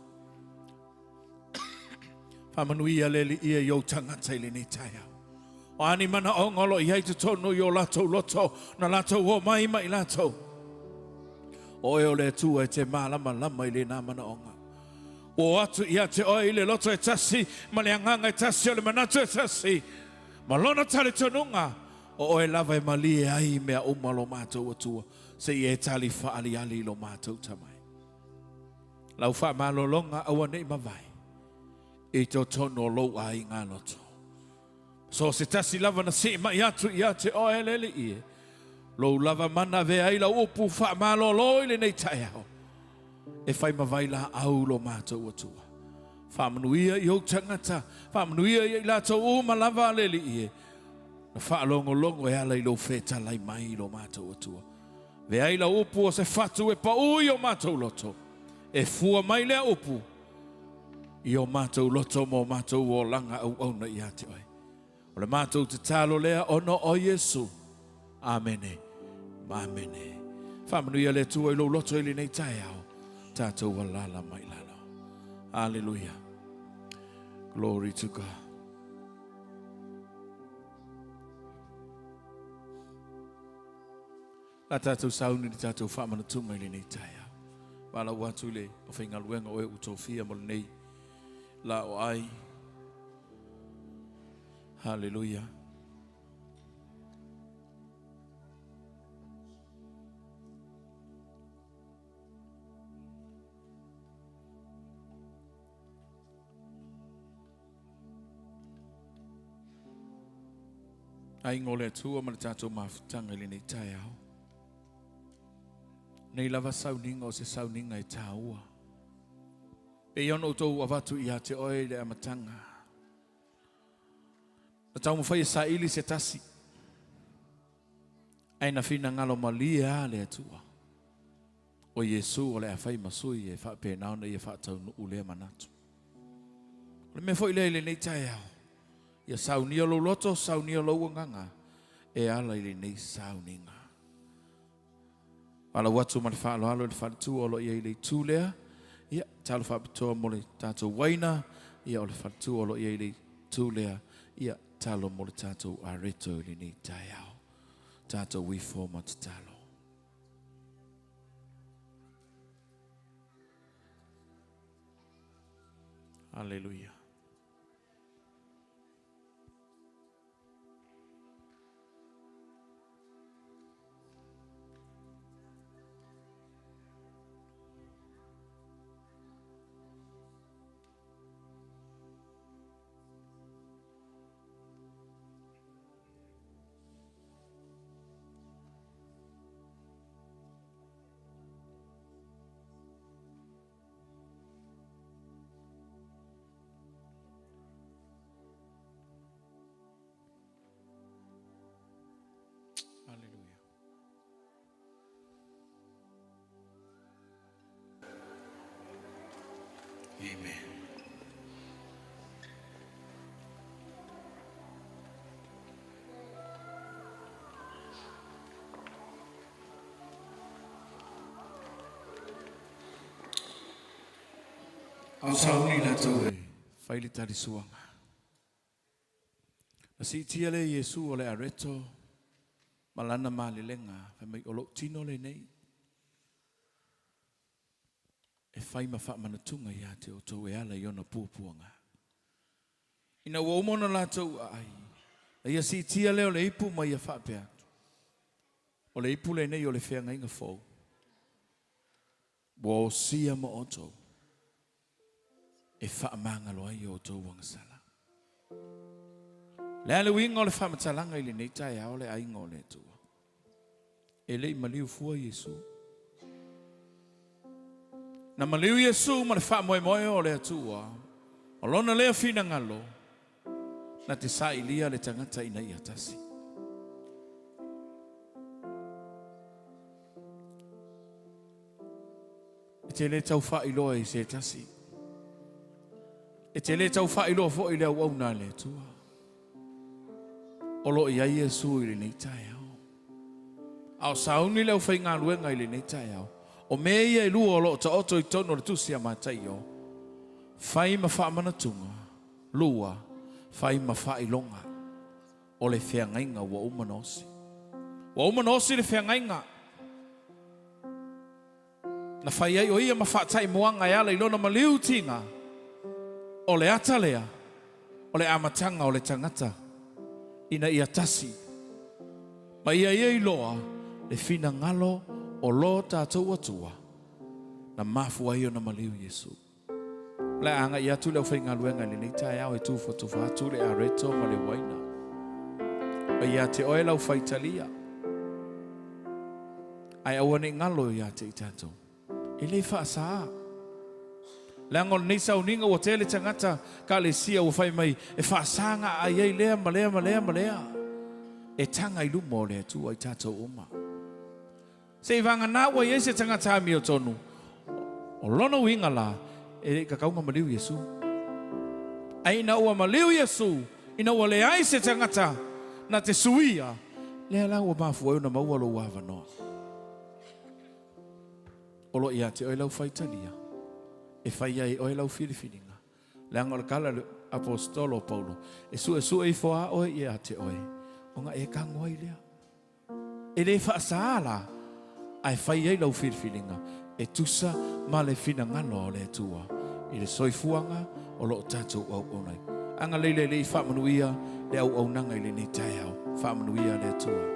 Whamanuia le li ia i o tangata i le ni taia. O ani mana o ngolo i heitu tonu i o latou loto. Na latou o mai latou. O e o le tua e te malama lama i le nā mana o ngā. O atu ia te oi le loto e tasi. Ma le anganga e tasi o le manatu e tasi. Ma lona tali tonunga. O e lava e malie ai mea umalo mātou atua. Se i e tali whaali ali lo mātou tamai. Lau wha malolonga awa nei mawai. E to tono lo ai ngā loto. So se tasi lava na se mai atu ia te oe lele ie. Lo lava mana ve ai la upu wha malolo i le nei tai au. E whai mawai la au lo mātou atua. Whamanuia i o tangata. Whamanuia i lato o malava lele ie. Na whaalongo e ala i lo wheta lai mai lo mātou atua. Ve ai la upu o se whatu e pa ui o mātou loto. E fua mai lea upu. I o mātou loto mo mātou o langa au na i ate oi. O le mātou te talo lea ono o Yesu. Amene. Amene. Whamanuia le tua i lo loto i li nei tai au. Tātou walala mai lalo. Hallelujah. Glory to God. La tātou sauni ni tātou whamanatunga i li nei tai au. Wala watu le o whaingaluenga o e utofia mo le nei. La o ai. Hallelujah. Ai ngole atua ma le tātou mawhitanga i nei tai au. Nei lava sauninga o se sauninga i tāua. E ono tau avatu i te oe le amatanga. Na tau mawhai e sa ili se tasi. Ai na whina ngalo malia le atua. O Yesu o le awhai masui e wha pēnauna i e wha tau nuu le manatu. Le me fo i le nei tai au. Ia saunia lo loto, saunia lo nganga. E ala i nei sauninga. Ala watu ma le whaalo alo le whalitu olo ia i le tūlea. Ia, talo whapitoa mo le tātou waina. Ia o le whalitu olo ia i le tūlea. Ia, talo mo le tātou areto i le nei tai au. Tātou wifo ma te talo. Hallelujah. Amen. Au sauni la tau e, whaile tari suanga. Nasi tia le Yesu o le areto, malana mali lenga, whamai olo tino le nei. E whai ma wha manatunga ia te o tau e ala i ona puapuanga. Ina ua umona la tau ai, na ia si tia leo le ipu mai a wha pia. O le ipu le nei o le whenga inga fau. Wa o sia ma o tau. E wha manga loa i o tau wanga sala. Le ale winga o le wha matalanga i le nei tai ao le ainga o le tua. E le i maliu fua Yesu. Na maliu Yesu ma le wha moe moe o le atua. O lona lea fina ngalo. Na te sa ilia le tangata ina i atasi. E te le tau wha iloa i se tasi. E te le tau wha iloa fo i lea wauna le tua. O lo i ai Yesu i le nei tai au. Au sauni leo whai ngā luenga i le nei tai au. O me ia i lua o lo ta oto i tono le tusi a mātai o. Whai ma wha manatunga. Lua. Whai ma wha ilonga. O le whiangainga wa umanosi. Wa umanosi le whiangainga. Na whai ai o ia ma wha tai moanga i ala i lona maliu tinga. O le atalea. O le amatanga o le tangata. Ina ia tasi. Ma ia i loa le fina ngalo o lo tātou atua. Na mafu ai o na maliu Yesu. Le anga ia tu leo whainga luenga le nei tai au e tufa atu le areto ma le waina. Ma ia te oe lau whaitalia. Ai awane ngalo ia te i tātou. E le wha saa. Le angol nei sau ninga o tele tangata ka le sia o whai mai e wha sanga ai ei lea ma lea. E tanga i lumo le tu ai tātou oma. Se i vanga nāua i ese tangata mi o tonu. O lona winga la e ka kaunga maliu Yesu. Ai na ua maliu Yesu. Ina ua le ai se tangata na te suia. Lea la ua mafu au na maua lo wava noa. Olo ia te oi lau whaitalia. E whai ai oi lau whiriwhiringa. Le angol kala le apostolo Paulo. E su e foa oe ia te oi. O nga e kangoi lea. E le wha saala. Ai whai ai lau whiriwhiringa. E tusa ma le whina ngano o le tua. I le soifuanga o lo tātou au onai. Anga leile le i whamanuia le au nanga i le nei tai au. Whamanuia le tua.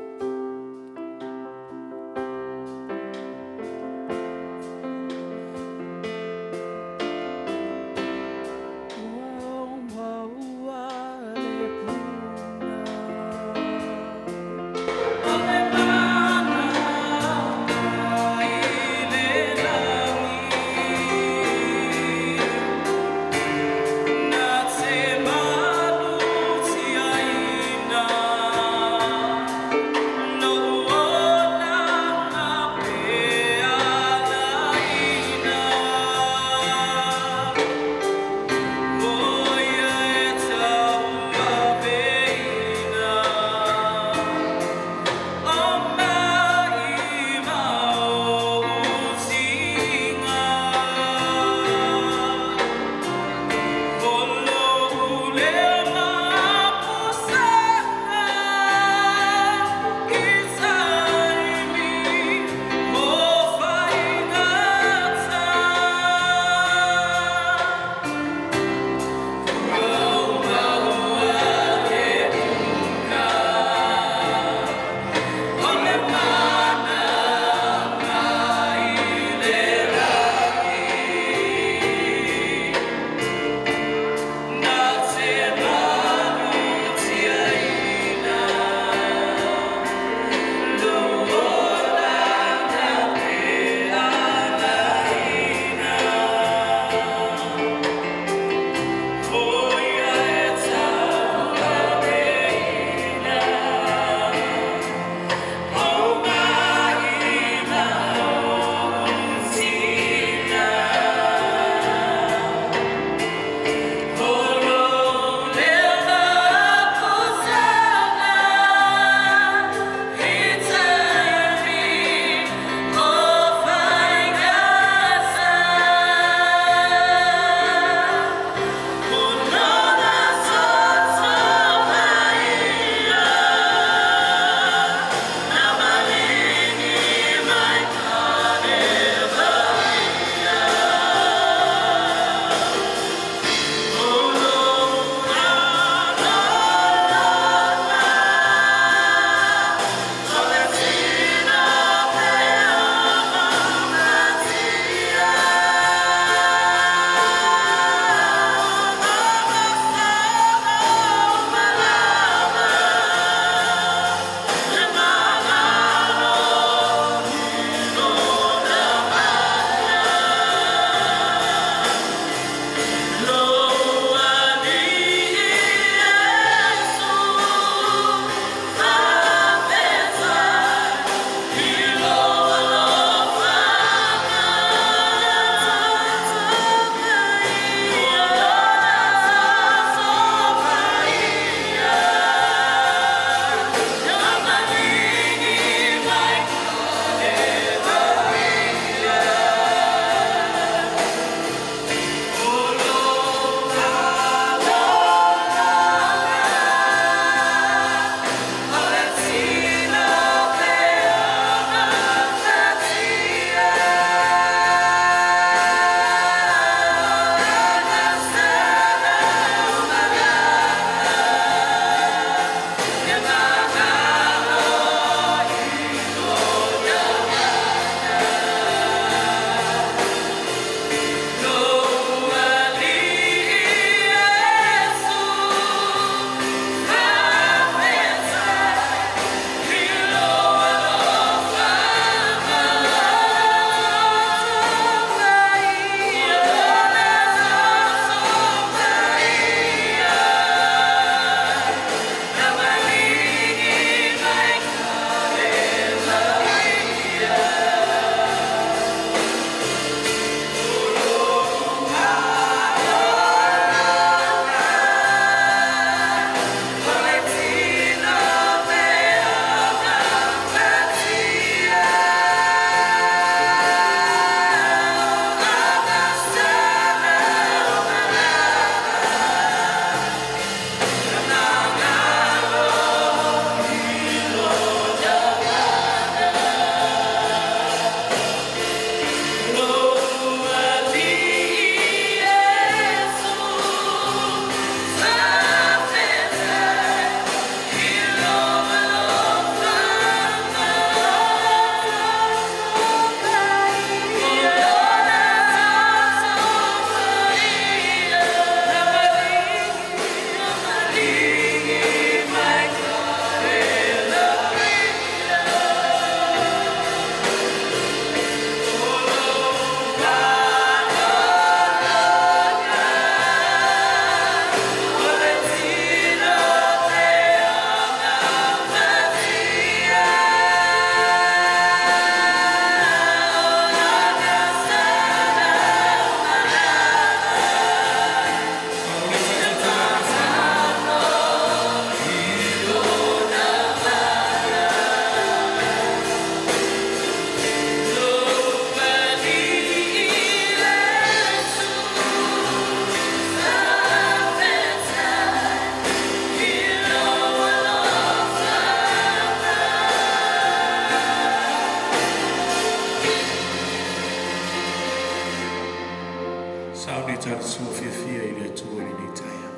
ni tari su fia i le tua i ni taia.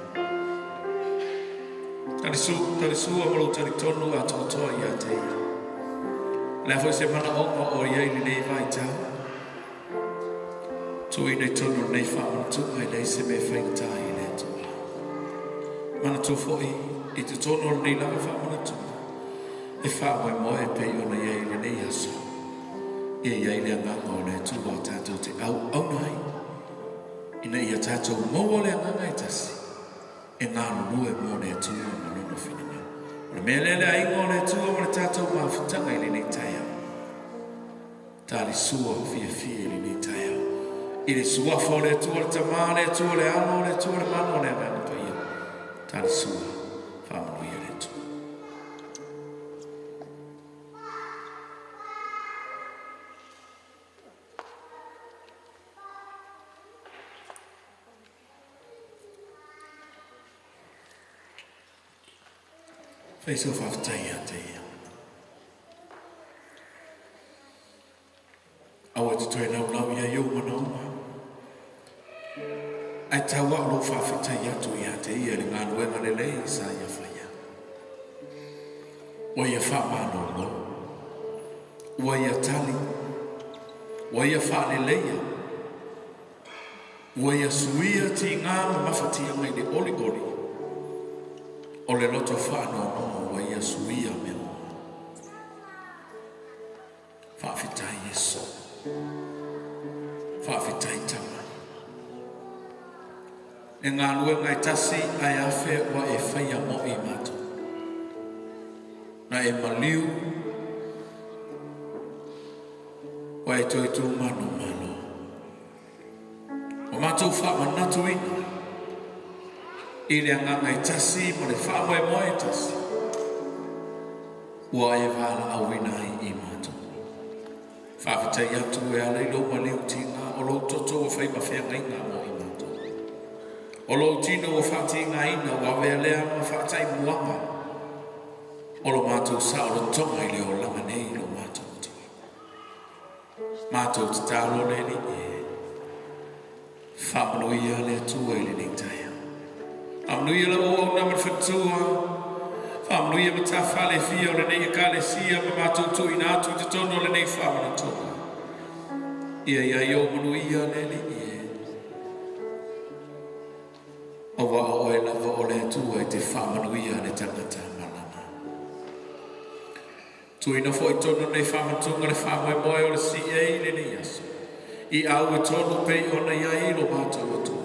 Tari su amalo tari tonu a totoa i a teia. Le foi se mana onga o iei ni nei vai tau. Tu i nei tonu nei whamana tunga i lei se me whainta i le tua. Mana tu foi i te tonu nei langa whamana tunga. E whamoe moe pe i ona iei le nei aso. Ia iei le anganga o le tua tātou te au nai. Ina ia tātou maua le anganga i tasi. E ngā nunue mo le tua manono whininga. Ona mea lele a ingo le tua mo le tātou mawhitanga i le nei taia. Tāli sua fia i le nei taia. I le sua fo le tua le tamā le tua le ano le tua le mano le anganga pa ia. Tāli sua whamanu ia le tua. Face off after you. I want to turn out now, you know. I tell what look for after you to yate, and I went on the lay, Saya Fire. Where your father no, where your tally, where your father lay, where your sweet thing, Mafati, and the oligori. O le loto whanau wa ia suia me o. Whawhitai Yesu. Whawhitai tamai. E ngā lua ngai tasi ai awhe wa e whaia mo i mato. Na e maliu wa e toi tū mano. O mato whamanatu ina. I le anganga i tasi, mo le whaamoe moe i tasi. Ua e wala awina i mato. Whaafitai atu e alei lo maliu tina, o lo toto o whai mawhianga inga mo i mato. O lo tino o whaatinga ina, wa wea lea ma whaatai muanga. O lo mato sa o lo tonga i le o langa nei lo mato tua. Mato te talo le ni e. Whaamano ia le tua i le ni taia. Amnuia la o na marfatua. Amnuia mata fale fia o le nei kalesia ma matutu ina atu te tono le nei whamana toa. Ia yo manuia le li e. O wa o e lava o le tua e te whamanuia le tangata malana. Tu ina fo i tono nei whamatunga le whamai moe o le si e le nei aso. I au e tono pei o na iai lo mātou atua.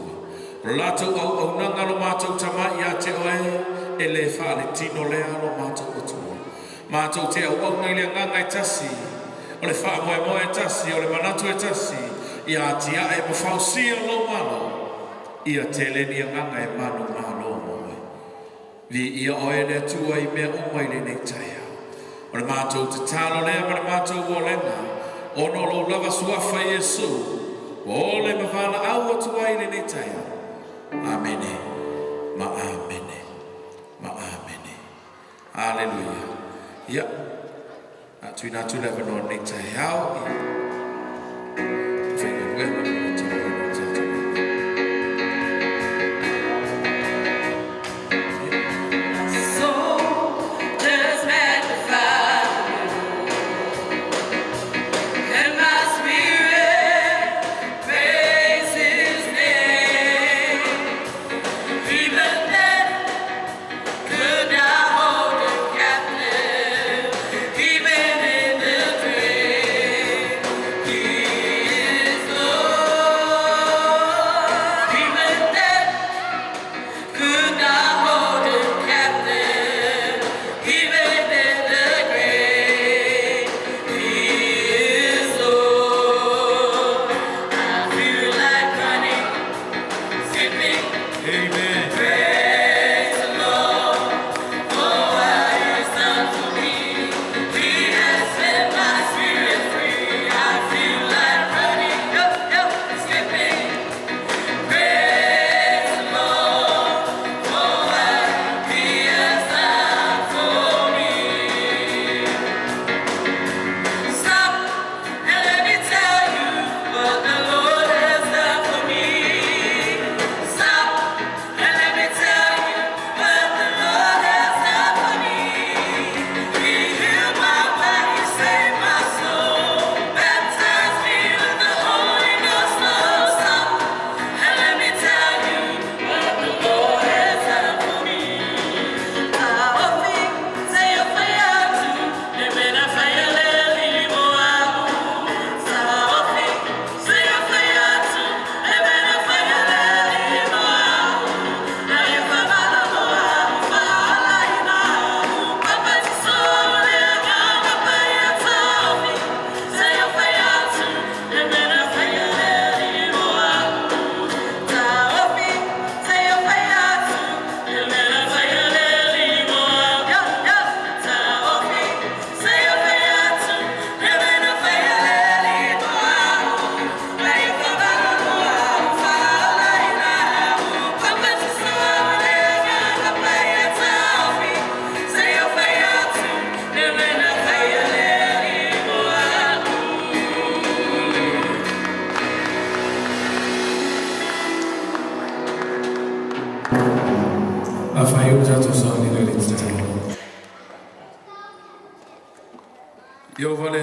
Lato au nanga lo mātou tamai a te oe e le whale tino lea lo mātou atua. Mātou te au ngai le nganga e tasi, o le wha moe e tasi, o le manatu e tasi, i a tia e mawhausia lo malo, i a te leni a nganga e manu malo moe. Vi ia oe le tua i mea umai le nei taia. O le mātou te talo lea ma le mātou o lenga, o no lo lava suafa Yesu, o le mawhala au atua i le nei taia. Amene, ma amene, ma amene. Hallelujah. Ya, atu ina tu leva no nei te hau. Whenga wema no te wena tatu.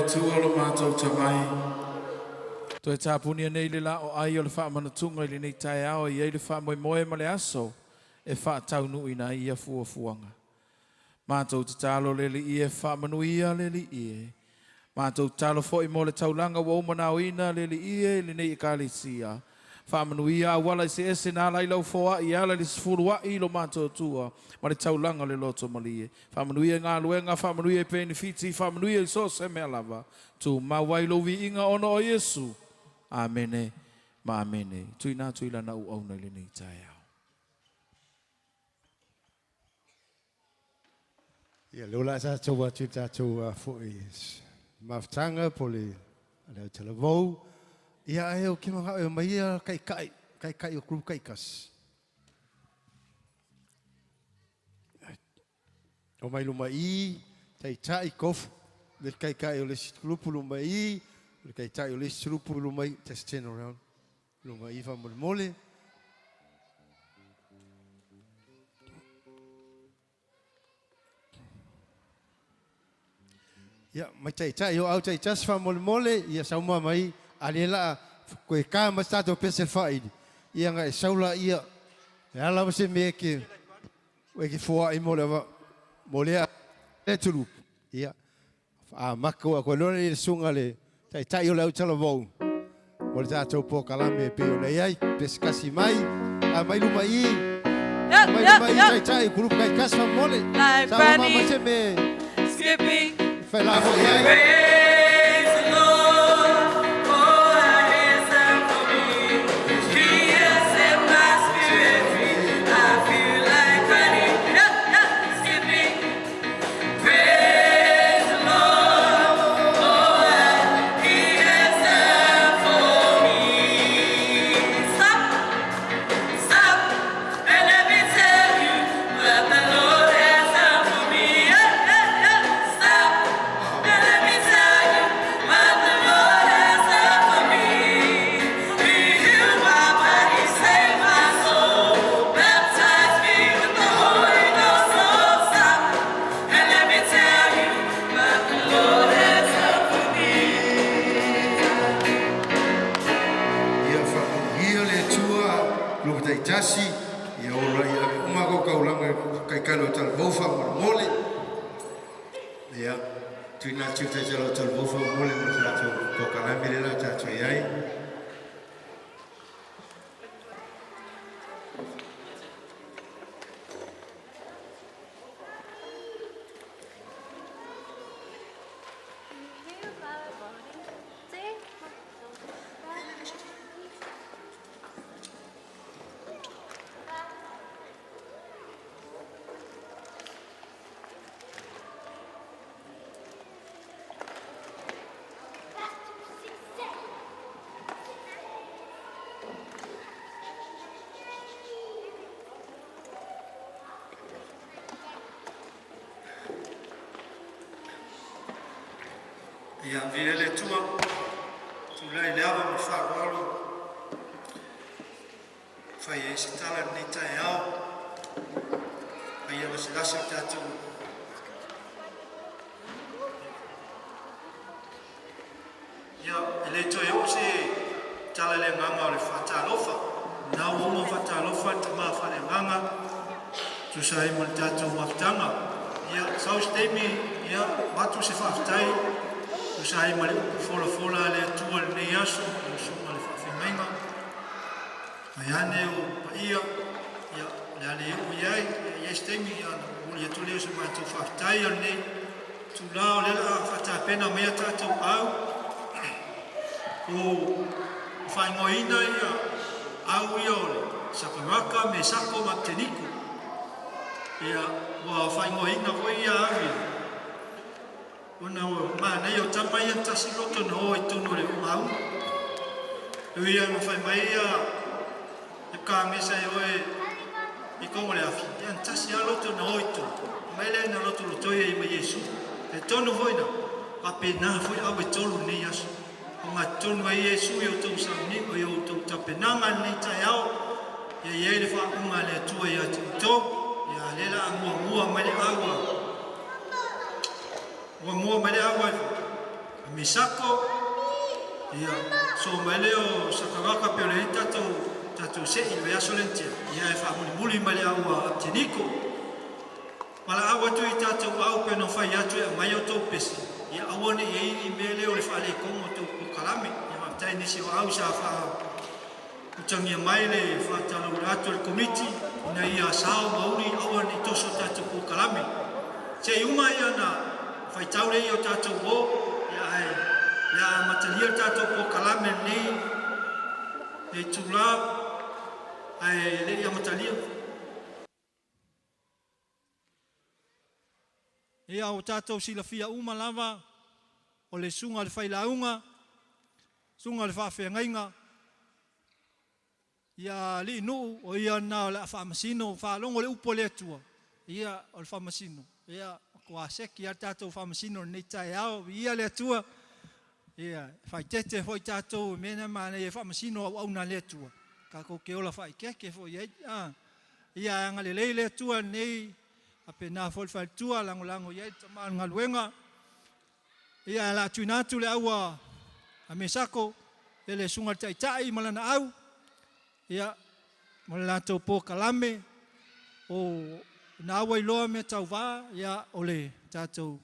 tua lo mātou tamai. Toi tāpuni nei le la o ai o le wha manatunga i le nei tae ao i le wha moe ma le aso e wha taunu ina ia fuafuanga. Mātou te tālo le li i e wha manuia le li i e. Mātou tālo fo i mo le taulanga wa umanao ina le li i e le nei i kālisia. Wha manuia a wala i se ese nā lai lau foa i ala li sifurua i lo mātou tua ma le taulanga le loto mali e. Wha manuia ngā luenga, wha manuia i benefiti, wha manuia i so se mea lava. Tu mawai lo vi inga ono o Yesu. Amene, ma amene. Tui nā tui lana u au nei le nei tae au. Ia leola sa tau atu tātou fo i maftanga po le aleo telavou. Ia e o kima hao e mai ia kai o kuru kai kas. O mai luma i, tai kofu, le kai o le grupu luma i, le kai o le grupu luma i, just turn around, luma i fa mole. Ia, mai tai o au tai fa mole, ia sauma mai, alela koe ka ma stato pese faidi ia nga saula ia ala se me ke we ke fo ai mole e tulu ia a mako ko lo le sunga le tai o le tala vo mole tato po kalame pe o le ai pescasi mai a mai lu mai mai tai grupo kai kasfa mole sa ma se me skipping fela fo Ia vile tua tu lai lava ma fa walo fa ye sitala ni tai au ia was lasa tatu ia ele to yo se tala le nganga le fa talofa na wo fa talofa tu ma fa le nganga tu sai mo tatu maftanga ia sau stemi ia watu se fa tai usai mali fola le tua le yaso so mali fa menga ayane o ia le ale o yai yestemi ya o le tole so ma tu fa tai ne tu la le fa ta pena me ta tu au o fa ngoina ia au yo sa kamaka me sako mateniku ia wa fa ngoina ko ia ona mana yo tamai anta siloto no i tunu le mau ia no fai mai e ka mesa yo e como le afi anta si aloto no i tu mai le no loto lo toye i Yesu e tonu voina pa pena foi au e tolu ni as o ma tonu i Yesu yo tu sa ni o yo tu ta pena man ni ta yao ye le fa uma le tu ya to ya le la mua mai le agua wa mua mai agua misako ia so mai leo sakawaka pe le tatou se i le aso lentia ia e whamuli mai le aua aptiniko mala awa tu i tatou au pe no whai atu e mai o tau pesi ia awane i me leo le whale kongo tau pokalame ia maftai nisi o au sa wha utangia mai le whatalo atu le komiti na ia sao mauri awane i toso tatou pokalame se iunga ia na whai taure i o tatou o ia matalia tatou pokalame nei e tula ai le ia matalia ia o tatou silafia uma lava o le sunga le whailaunga sunga le whawhengainga ia li nuu o ia na o le whamasino whalongo le upo le atua ia o le whamasino ia kua seki ar tatou whamasino nei tai au ia le atua ia whaitete hoi tatou mena mana ia whamasino au na le atua ka ko ke ola whaikeke fo ia anga le le atua nei ape na fol fal tua lango ia tama ngaluenga ia la tuinatu le aua a mesako ele sunga tai malana au ia malana to po kalame o na wai loa me tau va ia ole tatou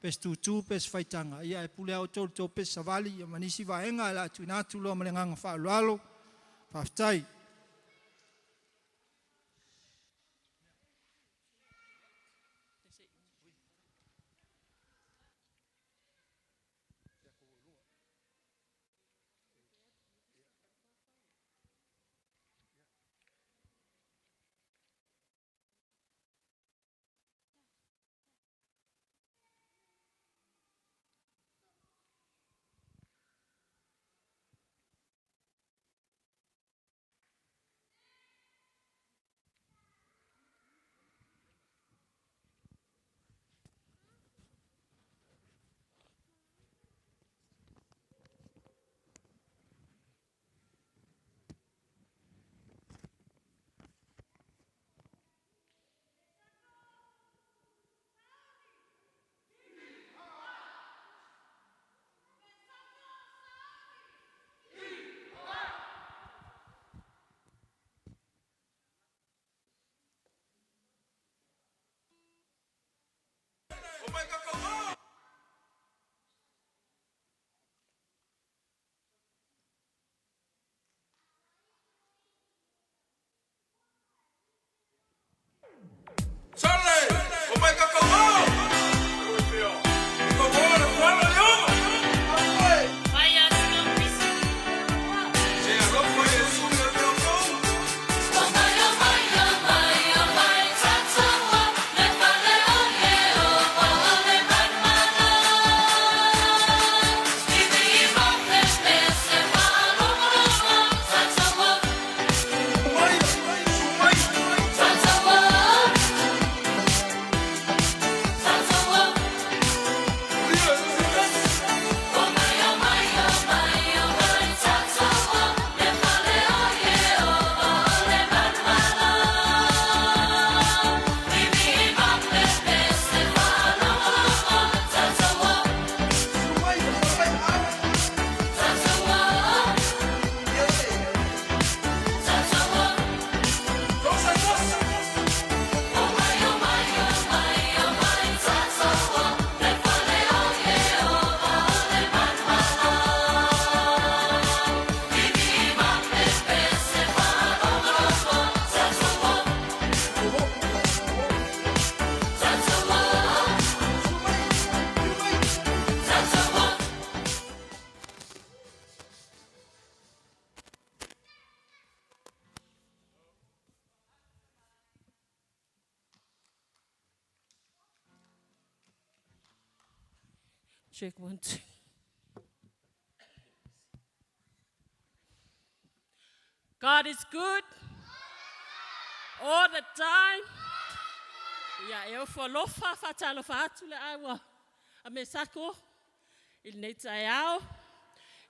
pes tu pes faitanga ia e pule au to pes savali ia manisi vaenga la tuinatu lo malanga fa lalo pastai Check 1, 2. God is good all the time. Ia eu folofa fatalo fatu le awa a mesako il neta yao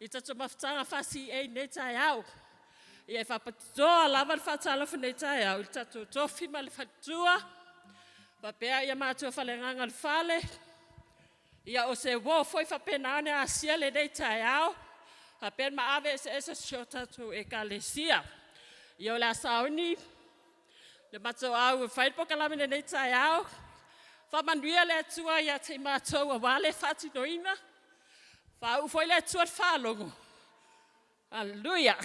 ita maftanga fasi e neta yao ia fa patitoa lava fatalo neta yao ita to fima le fatua papea ia matua falenganga le fale Ia o se wo foi whapenane a sia le nei tai au. Ha pen ma ave se sio tatu ekalesia. Ia o la sauni. Le matou au whai po kalamine nei tai au. Whamanuia le atua ia te mātou a wale whati noina. Whau foi le atua whalongo. Alleluia.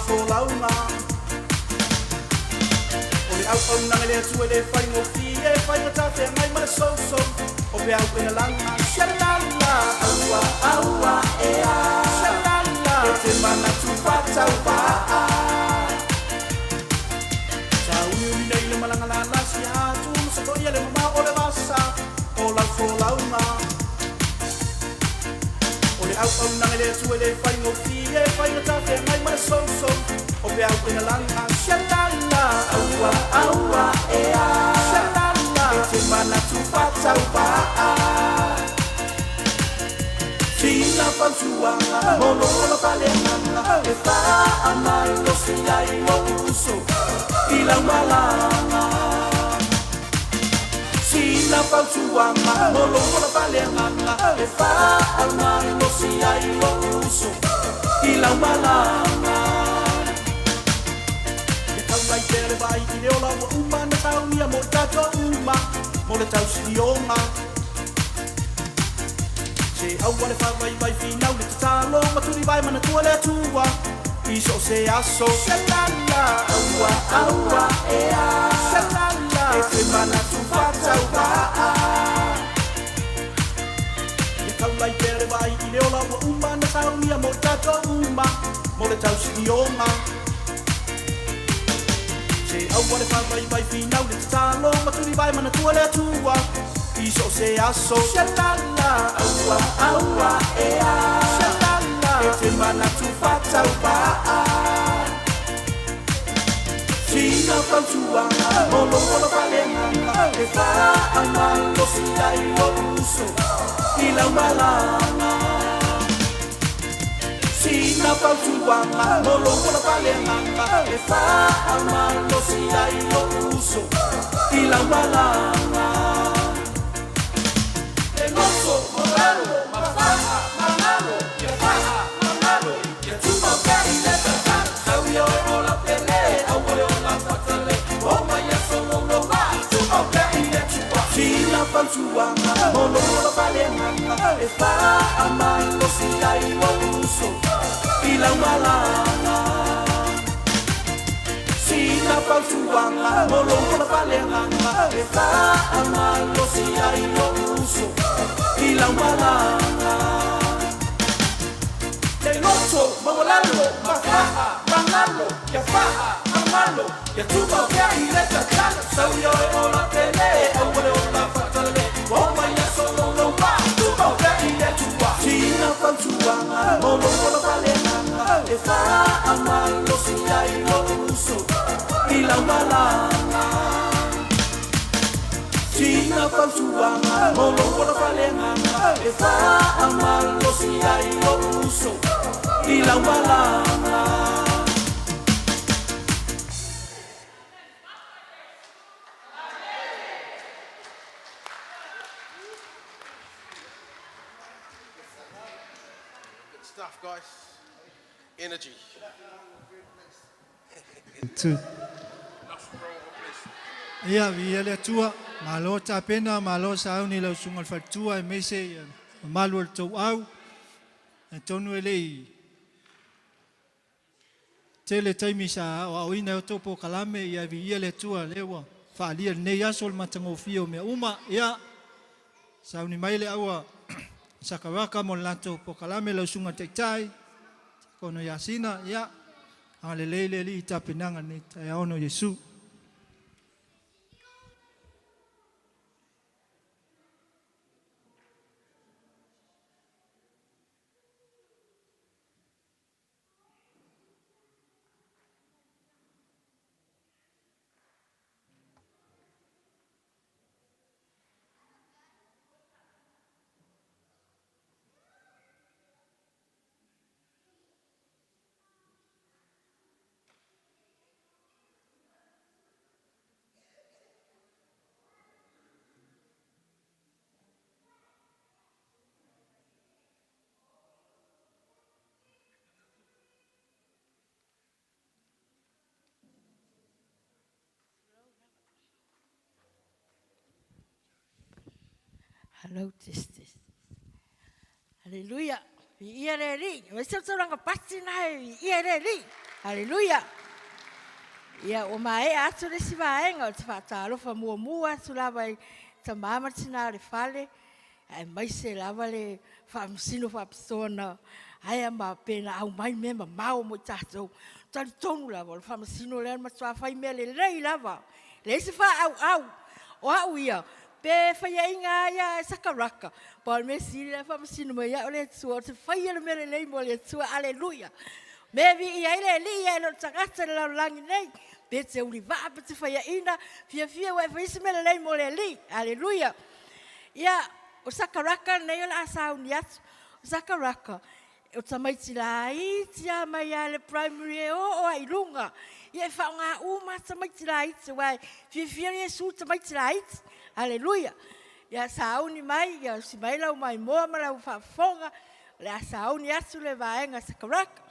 fōlaunga. O le au au nanga le atu e le whai ngofi e whai ngata te ngai mana so. O pe au ina langa, shalala, aua, aua, ea. Shalala, e te mana tu whatau paa. Tau uni nei le malanga la nasi atu, masako ia le mama o le masa, o lau fōlaunga. O le au au nanga le atu e le whai ngofi e whai ngata te ngai mana so. O pe au ina langa, shalala, aua, aua, ea. Shalala, e te mana tu whatau paa. Tina pantuanga, molo la palenganga, e wha amai lo si ai o uso, ila malanga. Tina pantuanga, molo la palenganga, e wha amai lo si ai o uso, ila malanga. E tau mai tere vai i leo la wa uma na tau nia mo tato uma, mo le tau stionga. Se au wale whawai vai finau le tatalo, maturi vai mana tua le atua, iso se aso. Shalala, aua, aua, ea. Shalala, e te mana tu whatau paa. E kaulai pere vai i leo la wa uma na tau nia mo tato uma, mo le tau stionga. Se au wale whawai vai finau le tatalo, maturi vai mana tua le atua, iso se aso. Shalala, aua, aua, ea. Shalala, e te mana tu whatau paa. Tina pantuanga, molo la palenganga, e wha amai lo si ai o uso, ila malanga. Tina pantuanga, molo la palenganga, e wha amai lo si ai o uso, ila malanga. Loso, moralo, mafaha, manalo, ya faha, manalo, ya tuma kai le tatara. Au yo o la pele, au yo la fatale, o maya solo no va, tuma kai le tupa. Tina pantuanga, molo la palenganga, e fa amai lo si ai o uso, ila malanga. Tina pantuanga, molo la palenganga, e fa amai lo si ai o uso, ila malanga. Te loto, mawalalo, mafaha, manalo, ya faha, amalo, ya tuba kia ileta kala. Sauyo e ola tele, awale ola fatale, oma ya solo no ma, tuba kia iletua. Tina pantuanga, molo la palenganga, e fa amalo si ai lo uso, ila malanga. Tina pantuanga, molo la palenganga, e wha amalo si ai o uso, ila malanga. Good stuff, guys. Energy. Ia vi le tua malo ta pena malo sa ni lo sungal fatua e mese malo to au e tonu ele tele taimi sa o ina to po kalame ia vi le tua lewa fa lia ne ya sol matango fio me uma ia sa ni mai le awa sakawaka mo lato po kalame lo sunga tektai kono yasina ia ale lele li ta penanga ni ta ono Yesu. Hello, sisters. Hallelujah. Ia re ri. Wai sa saranga pasi nai. Ia re ri. Haleluia. Ia o mai atu le sivaenga o te whaatalofa mua atu lava i ta mama tina le fale. Ai mai se lava le whaamasino whaapitona. Ai a ma pena au mai mema mau mo tātou. Tari tonu lava o le whaamasino le matua whai mea le rei lava. Le se wha au. O au ia. Pe whaia inga ia e sakaraka. Pa me siri le whaamasino mai ia o le tua. O te whaia le mele lei mo le tua. Aleluia. Me vi ia ile li ia lo tagata le langi nei. Pe te uri vaa pe te whaia ina. Fia wai whaisi mele lei mo le li. Aleluia. Ia o sakaraka nei o le asau ni atu. O sakaraka. O tamaiti la iti a mai ale primary e o ai lunga. Ia e whaonga uma tamaiti la iti wai. Fia Yesu tamaiti la iti. Aleluia. Ia sauni mai, ia si mai lau mai moa ma lau whaafonga. Le a sauni atu le vaenga sakaraka.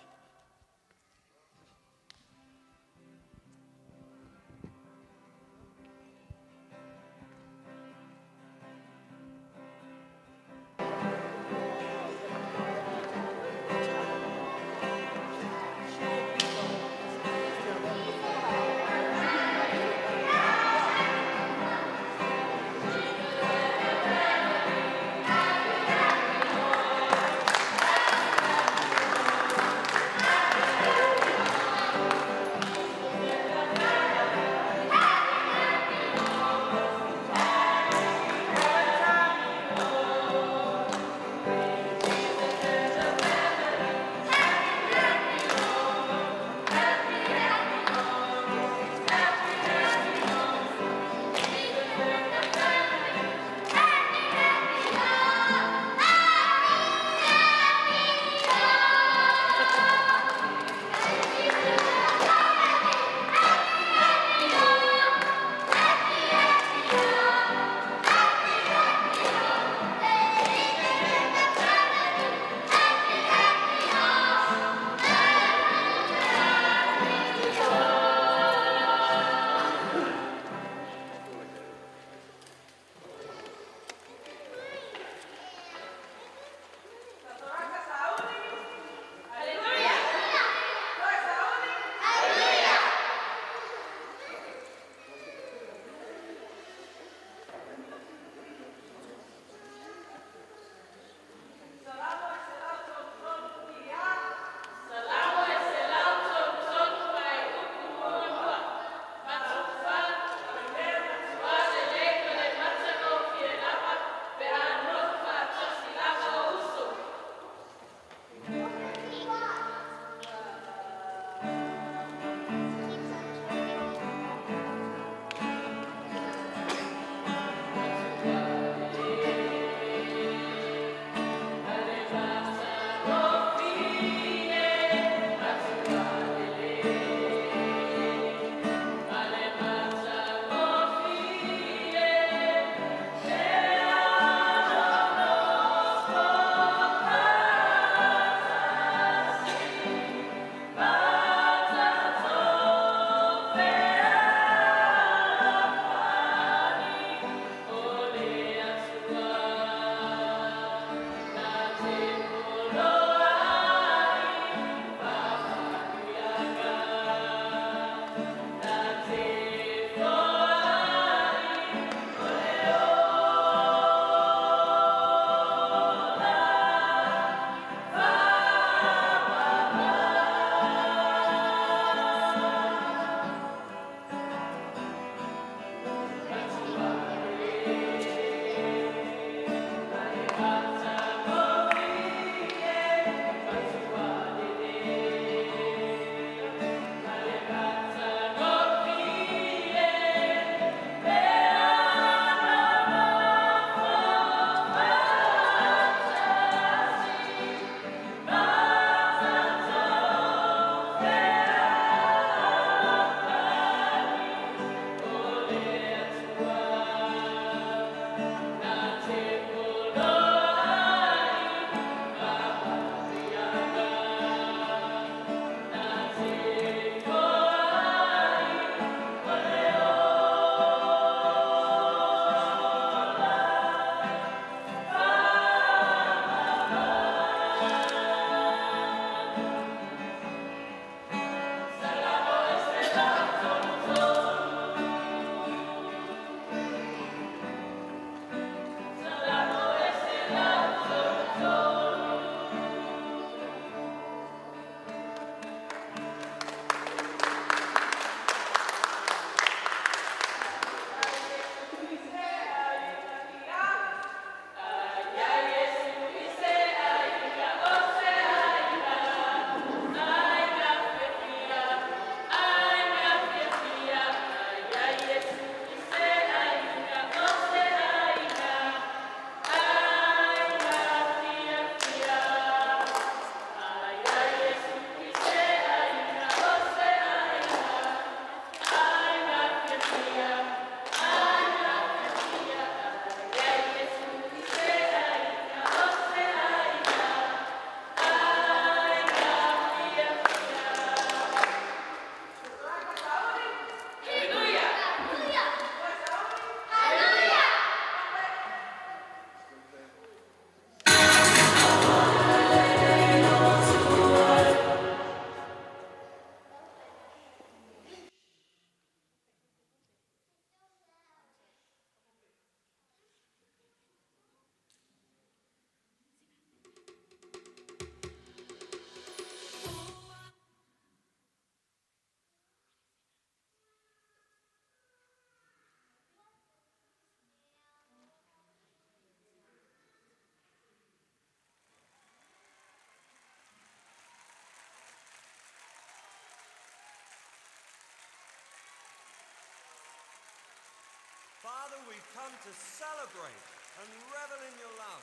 Father, we come to celebrate and revel in your love.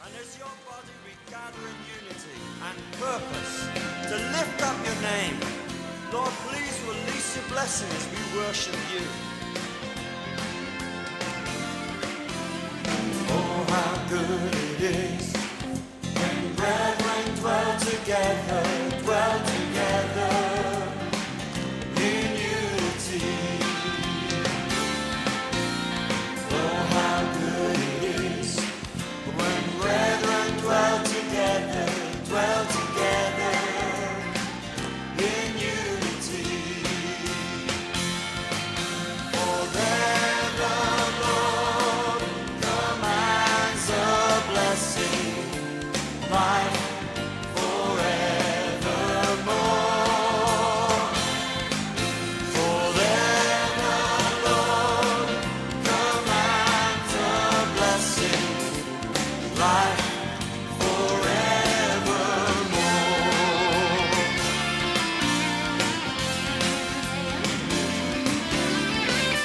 And as your body, we gather in unity and purpose to lift up your name. Lord, please release your blessing as we worship you. Oh, how good it is when brethren dwell together in unity. Oh, how good it is when brethren dwell together in unity. For there the Lord commands a blessing, life forevermore. For there the Lord commands a blessing, life forevermore.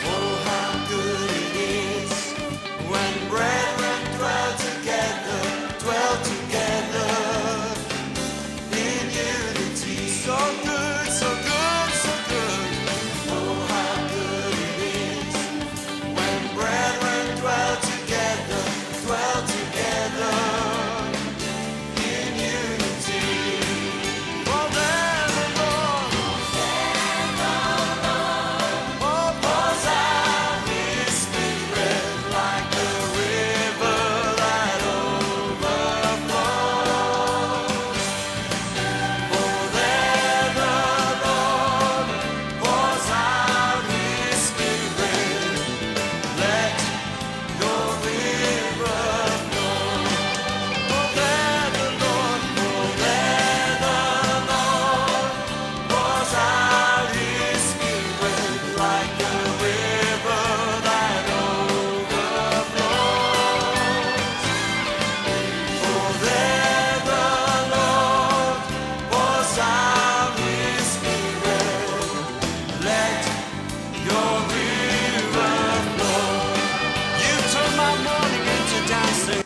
Oh, how good it is when brethren dwell together in unity. So good, so good, so good. Oh, how good it is when brethren dwell together in unity. For there the Lord pours out His Spirit like a river that overflows. For there the Lord pours out His Spirit. Let your river flow. For there the Lord pours out His Spirit like a river that overflows. For there the Lord pours out His Spirit. Let your river flow. You turn my morning into dancing.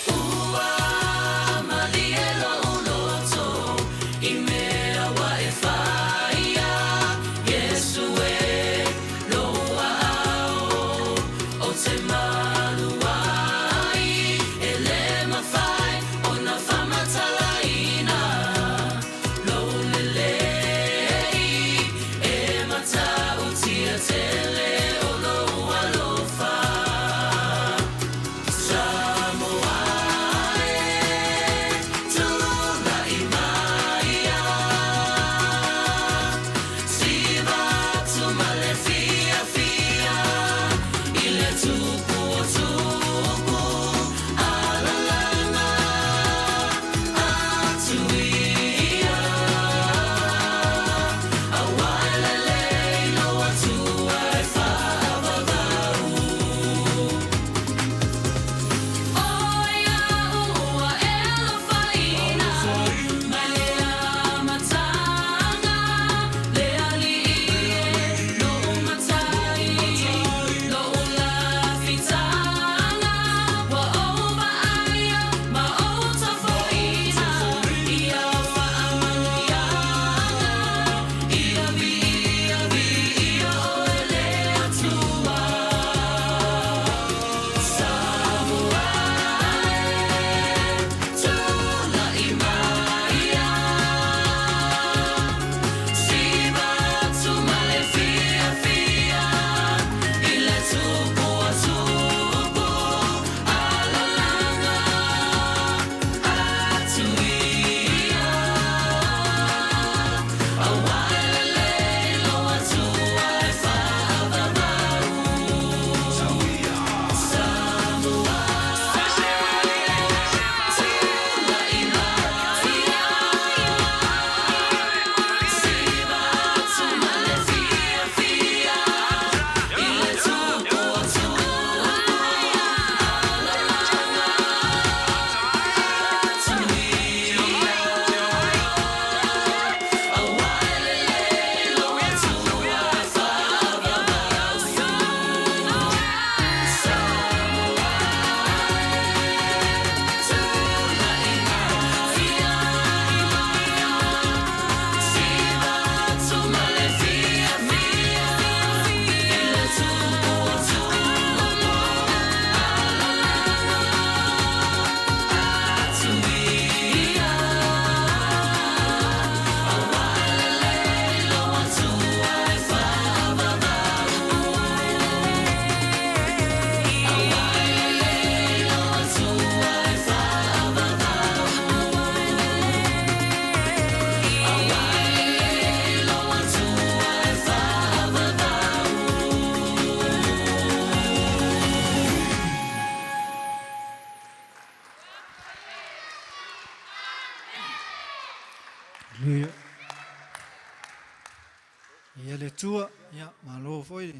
Ua, malielo uloto, imea Haleluya. Ia le tua, ia malo foi.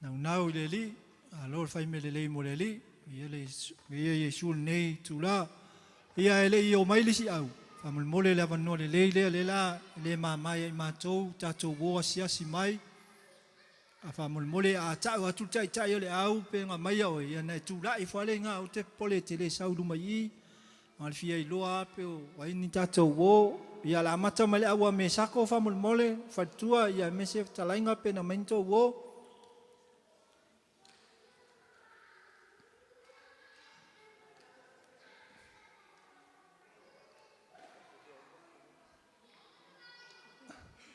Nau le li, alo fai me le mo le li, ia Yesu nei tula. Ia ele I o mai lisi au. Famul mole le avano le la, le mamai ai matou, tatou woa siasi mai. A famul mole a tau atu tai le au, pe ngā mai au, ia nei tula I whale ngā o te pole te le saudu mai I. Malfia I loa pe o waini tatou wo, ia la mata male awa me sako famul mole, fatua ia me se talainga pe na mento wo.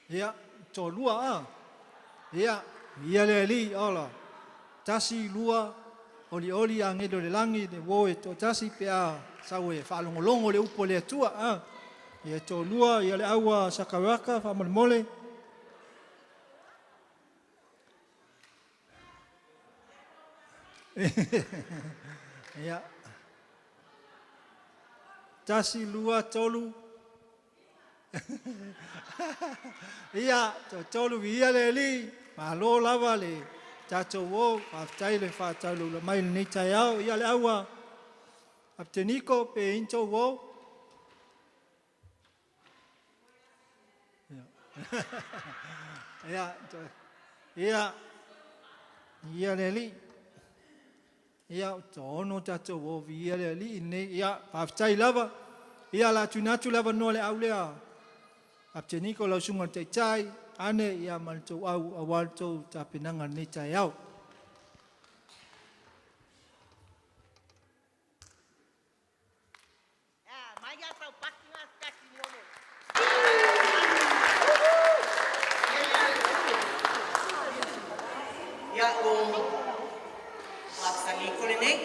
Ia, to lua a. Ia le li ola. Tasi lua, oli angedo le langi, le woe to tasi pe a sawe whalongolongo le upo le atua a. Ia to lua, ia le awa sakaraka, whamole mole. Ia. Tasi lua tolu. Ia, tolu ia le li, ma lo lava le tatou wo, aftai le whātau le mai le nei tai au, ia le aua, apteniko pe into wo. Ia le li, ia tono tatou wo, ia le li, ia, aftai lava, ia la tunatu lava no le au lea, Apteniko lau sunga te tai, ane ia maltou au awaltou ta penanga nei tai au. Ia o Apteniko le nei,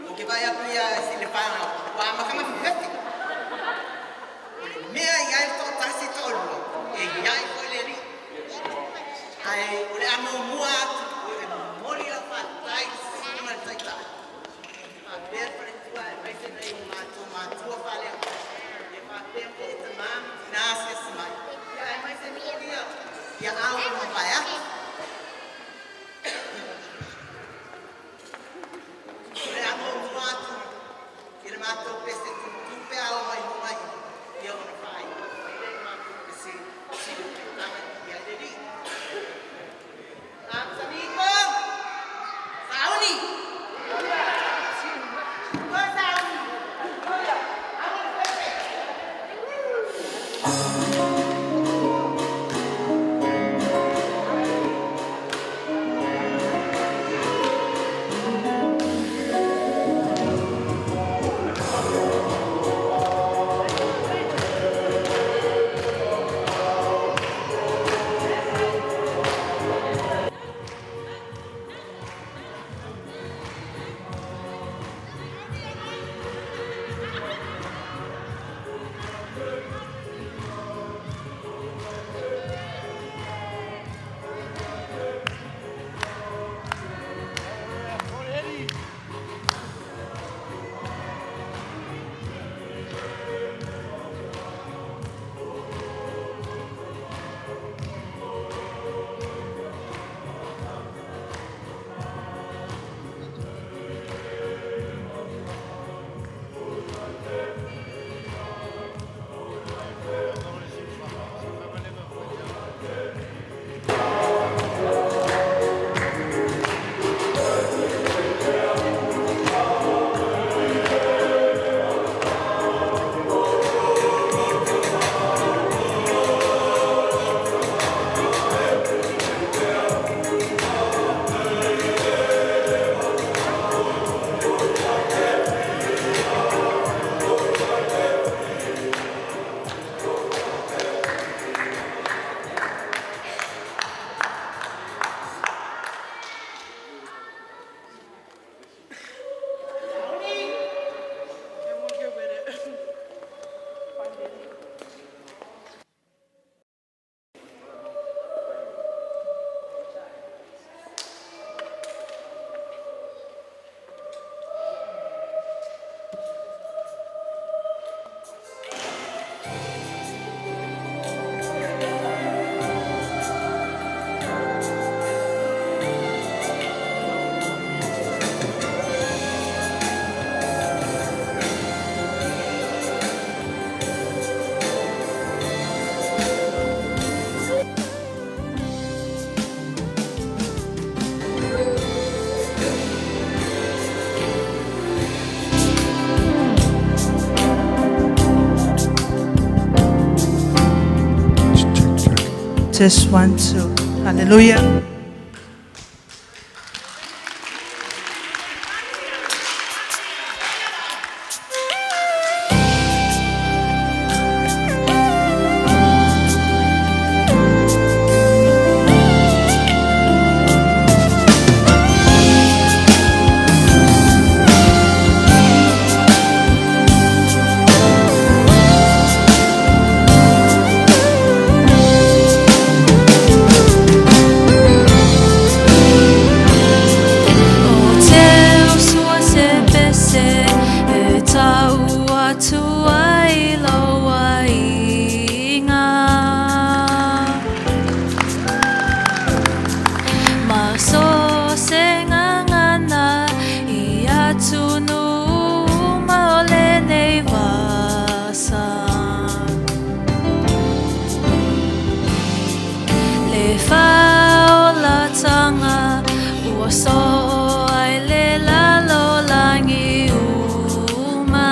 o ke vai aku ia sile pāna, wa makama whiwheti. Mea iai tō tasi tōlu, iai koe le ri. Ai, o le amo mua atu, o le mori la whātai, sima le taita. Pēr pare tua, e mai te nei mātua whale au. E whāpea ko e te mām, nāsia simai. Ia, e mai te mori au, ia au o mawhai atu. O le amo mua atu, i le mātou pese tupe au mai mai. Ia o Genesis 1:2. Hallelujah. So ai le lalo langi uma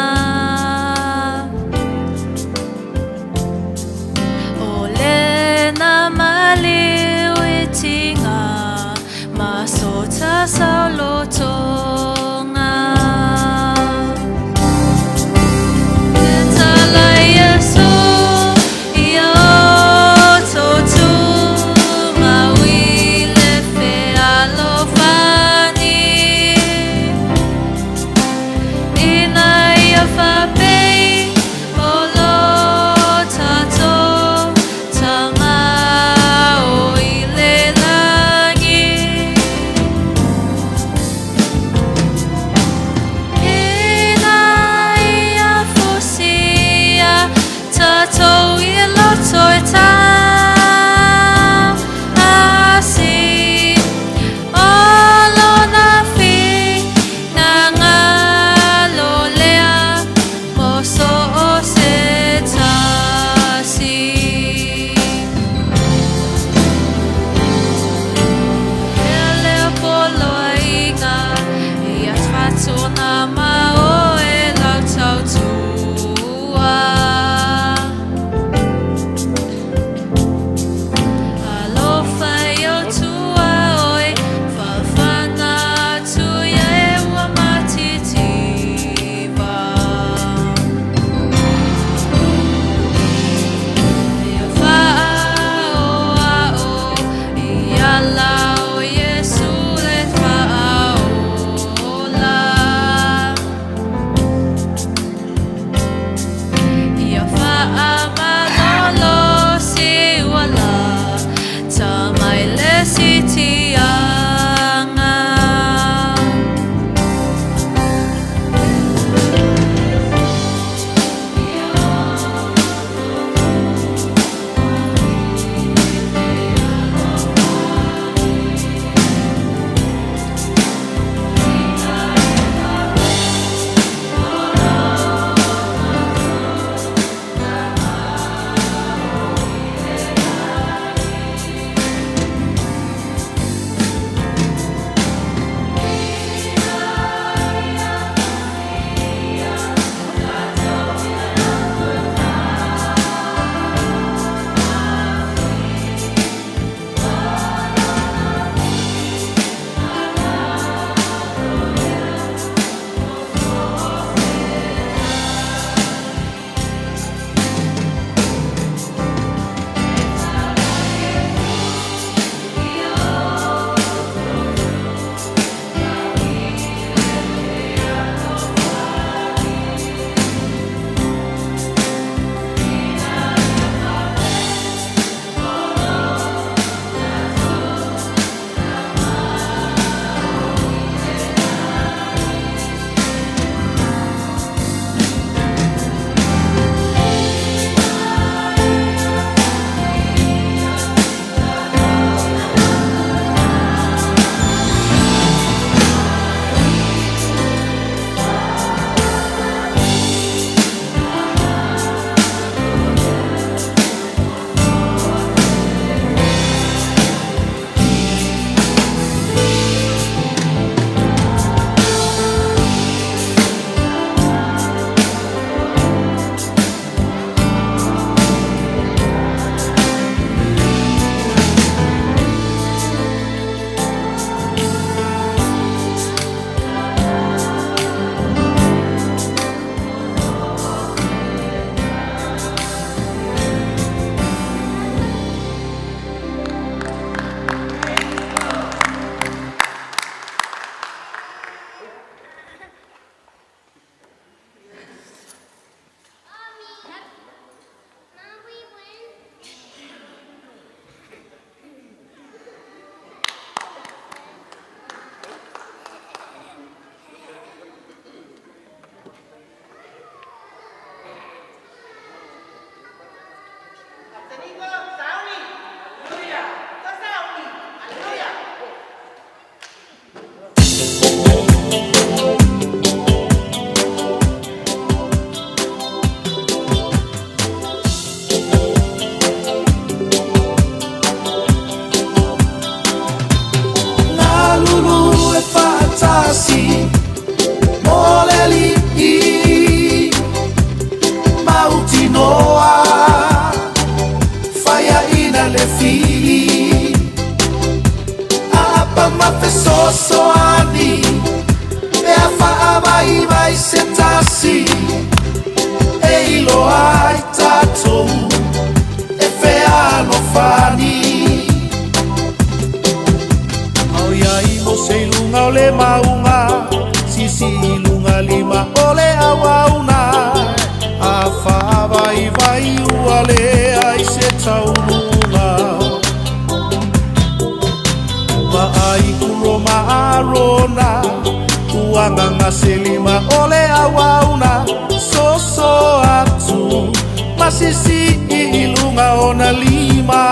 sisi ilunga ona lima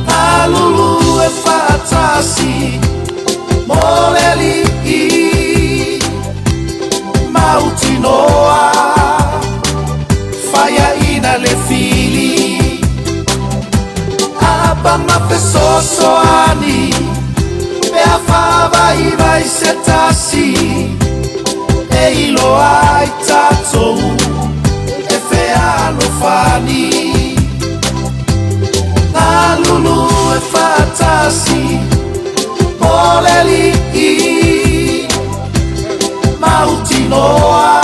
alulu e fatasi moleli mauti noa faya ina le fili apa mafesoso ani pe afava iva isetasi e ilo ai tatou e fea lo fani alulu e fatasi moleli mauti noa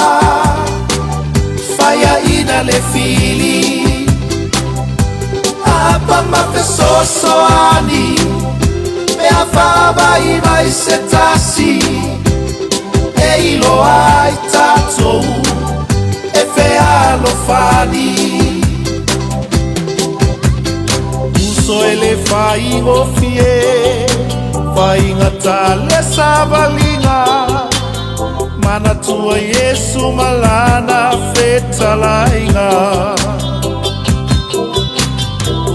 faya ina le fili apa mafesoso ani me afava iva isetasi e ilo ai tatou e fea lo fani uso ele fai ngofie fai ngata le savalinga mana tua Yesu malana fetalainga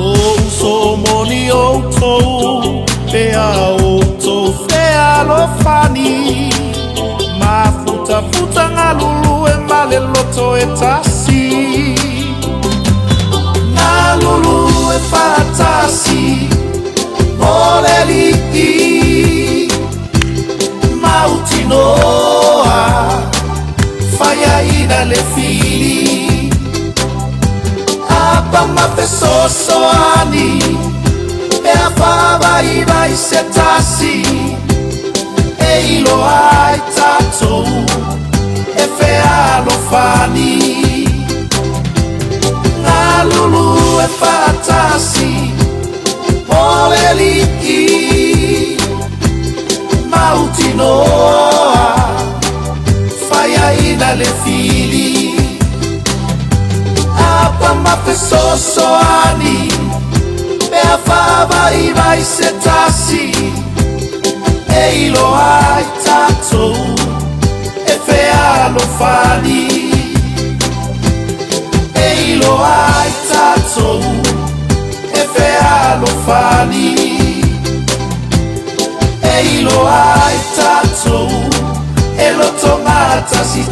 o uso moni o tou fea o tou fea lo fani mafuta futa ngalulu e male loto e tasi ngalulu e fatasi moleli mauti noa faya ina le fili apa mafesoso ani pe afava iva isetasi e ilo ai tatou e fea lo fani ngalulu e fatasi moleli mauti noa faya ina le fili apa mafesoso ani pe afava iva isetasi e ilo ai tatou e fea lo fani e ilo ai tatou e fea lo fani e ilo ai tatou e lo tonga tasi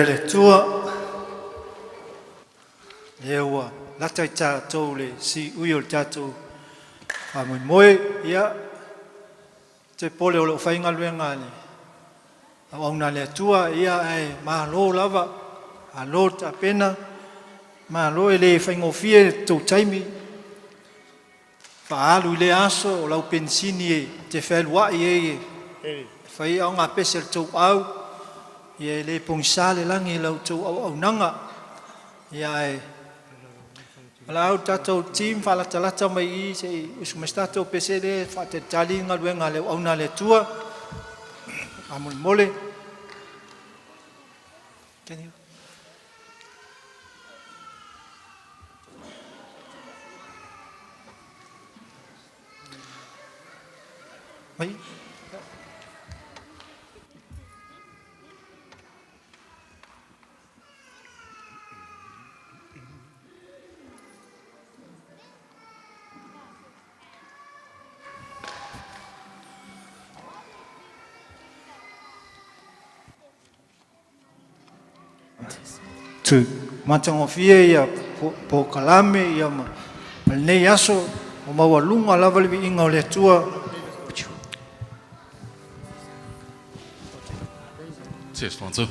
le tua le ua la tai tātou le si ui o le tātou a moe ia te pole o le whainga luenga le a wauna le tua ia e mahalo lava a lo ta pena mahalo e le whaingofie tau taimi whaalu le aso o lau pensini e te whelua i e whai au ngā pese le tau au ia le pongsale langi lau tau au nanga ia e ala au tatou team whalatalata mai i se usumestato pese le whate tali ngā luenga le au na le tua a mole can you mai tu matango fie ia po kalame ia ma nei aso o mawalunga lava le inga o le tua Cheers, 1,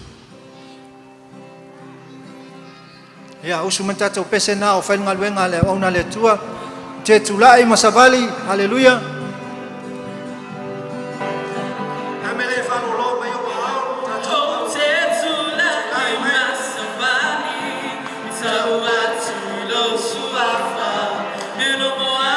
2. ia usu mantata o pese na o whainga luenga le ona le tua te tulai masavali haleluya Suafa, you know more.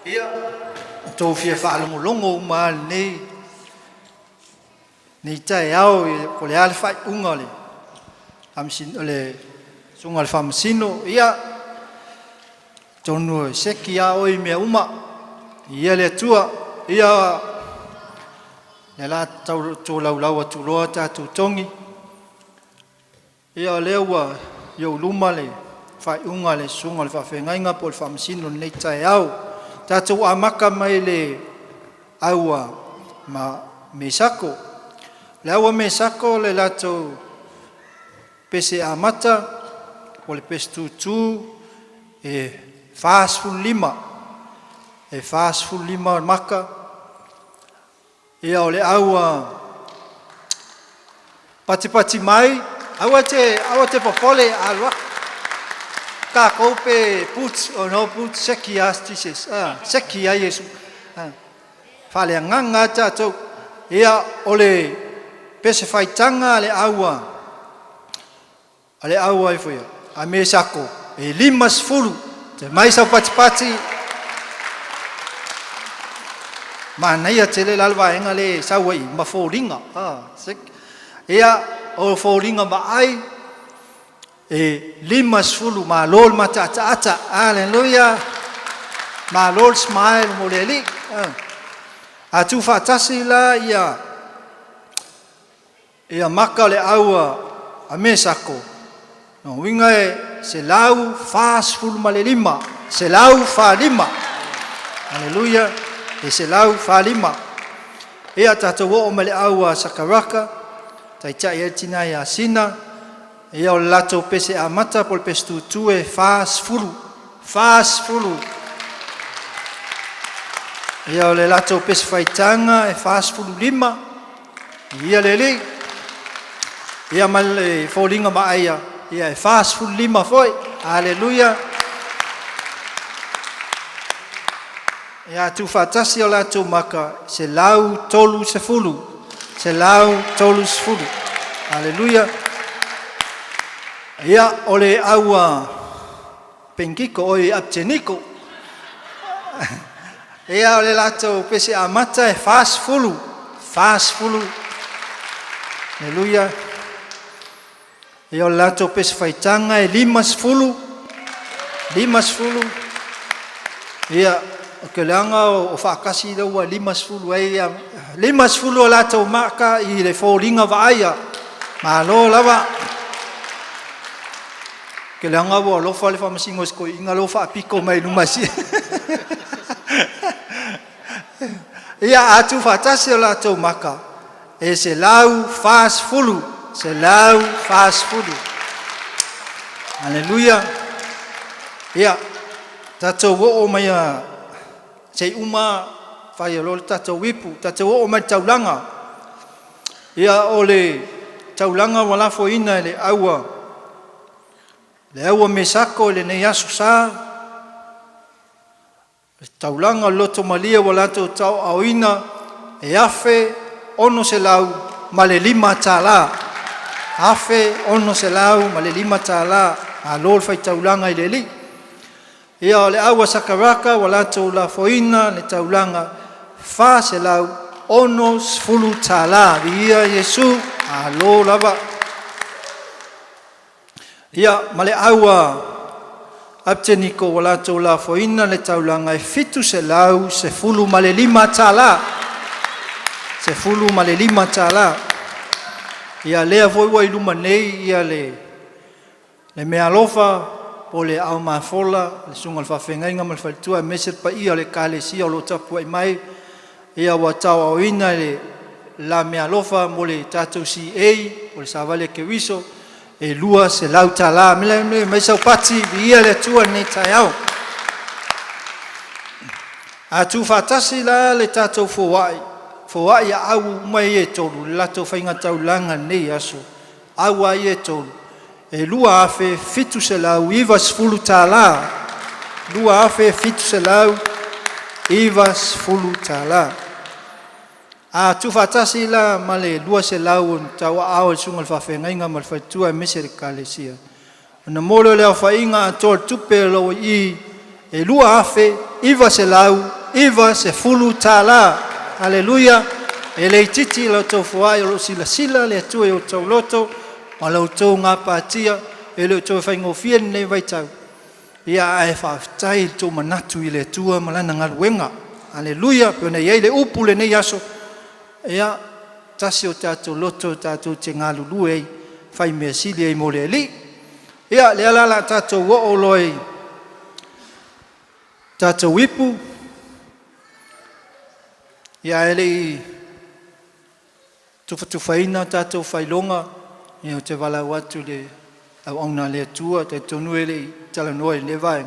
Ia tō fia whaalongolongo ma nei tai au ko le ale fai unga le amsin le sunga le famasino ia tonu seki a oi me uma ia le tua ia le la tau lau atu loa tatu tongi ia lewa yo luma le fai unga le sunga le whawhengainga po le famasino nei tai au tatu amaka mai le aua ma mesako le aua mesako le lato pese amata o le pese tutu e fast full lima maka ia o le aua pati mai aua te popole alwa ka kope put o no put seki astises seki a yesu fale nganga tato ia ole pese faitanga le aua e foi a me sako e limas fulu te mai sa pati mana ia tele lalwa enga le sawai ma foringa ia o foringa ba ai e limas fulu ma lol mata haleluya ma lol smile mo le li atu fatasi la ia maka le aua a mesako no winga se lau fast full ma le lima se lau fa lima haleluya e se lau fa lima ia tatu o ma le aua sakaraka tai e tina ia sina ia o lato pese amata pol pestu tue fast full ia o le lato pese faitanga e fast full lima ia lele ia mal folinga ma ia e fast full lima foi haleluya ia tu fatasi o lato maka se lau tolu se fulu haleluya ia ole aua penkiko oi apteniko ia ole lato pese amata e fast full haleluya ia ole lato pese faitanga e limas fulu ia ke langa o fakasi do limas fulu ia limas fulu lato maka i le folinga vaia malo lava ke langa bo lo fa le famasingo sko inga lo fa piko mai lumasi ia atu fatasi lato maka e se lau fast full haleluya ia tato wo mai sei uma fai lo tato wipu tato wo mai taulanga ia ole taulanga wala foina le aua mesako le nei asu sa taulanga loto malia wala to tau auina e afe ono se lau male lima tala a lol fai taulanga i leli ia le aua sakaraka wala to la foina le taulanga fa se lau ono sfulu tala ia yesu a lol lava ia male aua apteniko wala to la foina le taulanga e fitu se lau se fulu male lima tala ia lea voi luma nei ia le mea lofa po le au mafola le sunga le whawhengainga ma le whalitua meset pa ia le kalesia o lo tapu ai mai ia wa tau au ina le la mea lofa mo le tatou si ei o le savale ke wiso e lua se lau tala mele mai sau pati ia le tua nei tai au a tu fatasi la le tatou fowai au mai e tolu lato fainga taulanga nei aso au ai e tolu e lua afe fitu se lau iva sfulu tala a tu fatasi la male lua se lau tau au sunga le whawhengainga ma le whaitua e mese le kalesia na molo leo whainga a tol tupe lo i e lua afe, iwa se lau, iwa se fulu tala. Haleluia. E le titi lau tau fuai o lo sila sila le atua o tau loto, o lau tau ngā pātia, e le tau whaingofia nei waitau. Ia e whaafitai tō manatu i le atua malana ngaluenga. Haleluia. Pēna iei le upu le nei aso. Ia tasi o tātou loto, tātou te ngā lulu ei, whai mea sili ei mo le li. Ia le alala tātou wo o loi, tātou ipu. Ia ele i tuwhatuwhaina tātou whailonga, ia o te walau atu le au auna le atua, te tonu ele i talanoa i le vai.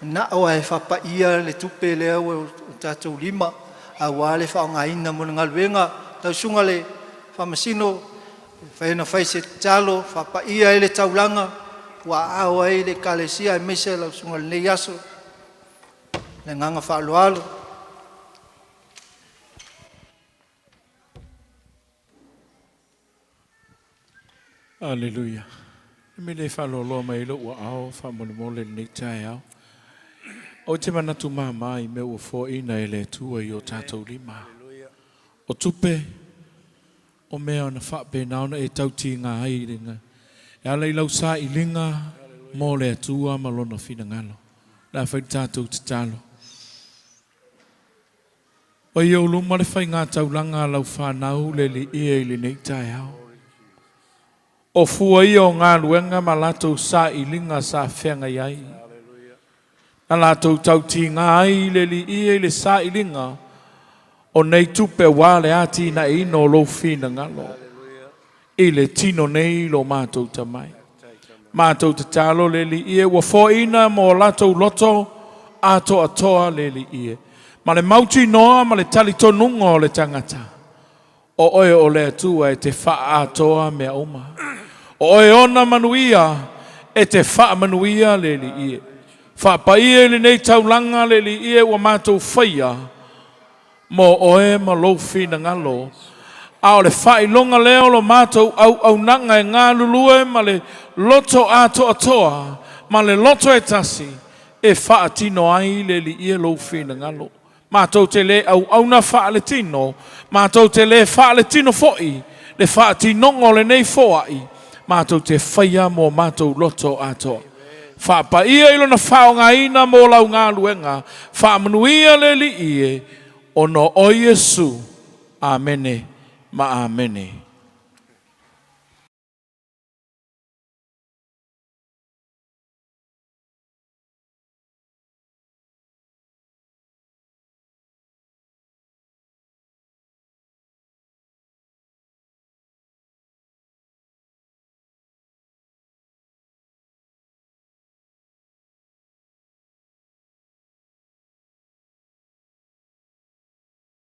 Na o e whapa ia le tupe le au o tātou lima, a wale whaongaina mo ngaluenga, tau sunga le whamasino, whaena whaise talo, whapa ia ele taulanga, wa awa e le kalesia e mese lau sunga le nei aso, le nganga whaaloalo. Aleluia. Me le whalolo mai lo ua ao, whamolemole nei tae ao. O te manatu mamai me ua fōina e le tua i o tātou lima. O tupe, o mea ona whape naona e tauti ngā airinga. E ala i lau sa i linga, mō le atua malona whina ngalo. Nā whai tātou te talo. O i au luma le whai ngā taulanga lau whanau le li ia i le nei tae ao. O fua i o ngā luenga ma latou sa i linga sa whenga iai. Na latou tauti ngā ai le li ia i le sa i linga, o nei tupe wale ati na ino lo fina ngalo. I le tino nei lo mātou tamai. Mātou te talo le li ia, wa fōina mo latou loto, ato atoa le li ia. Ma le mauti noa, ma le tali tonunga o le tangata. O oe o le atua e te wha atoa mea oma. O e ona manuia e te wha manuia le li ie. Wha pa ie le nei taulanga le li ie wa mātou whaia. Mo oe ma lo fina ngalo. A o le wha i longa leo lo mātou au nanga e ngā lulue ma le loto ato atoa. Ma le loto e tasi e wha atino ai le li ie lo fina ngalo. Mātou te le au na wha le tino. Mātou te le wha le tino foi. Le wha atinongo le nei foai. Mātou te whaia mō mātou loto atoa. Whapa ia ilo na whaonga ina mō lau ngā luenga. Whamanuia le li ie. Ono o Yesu. Amene. Ma amene.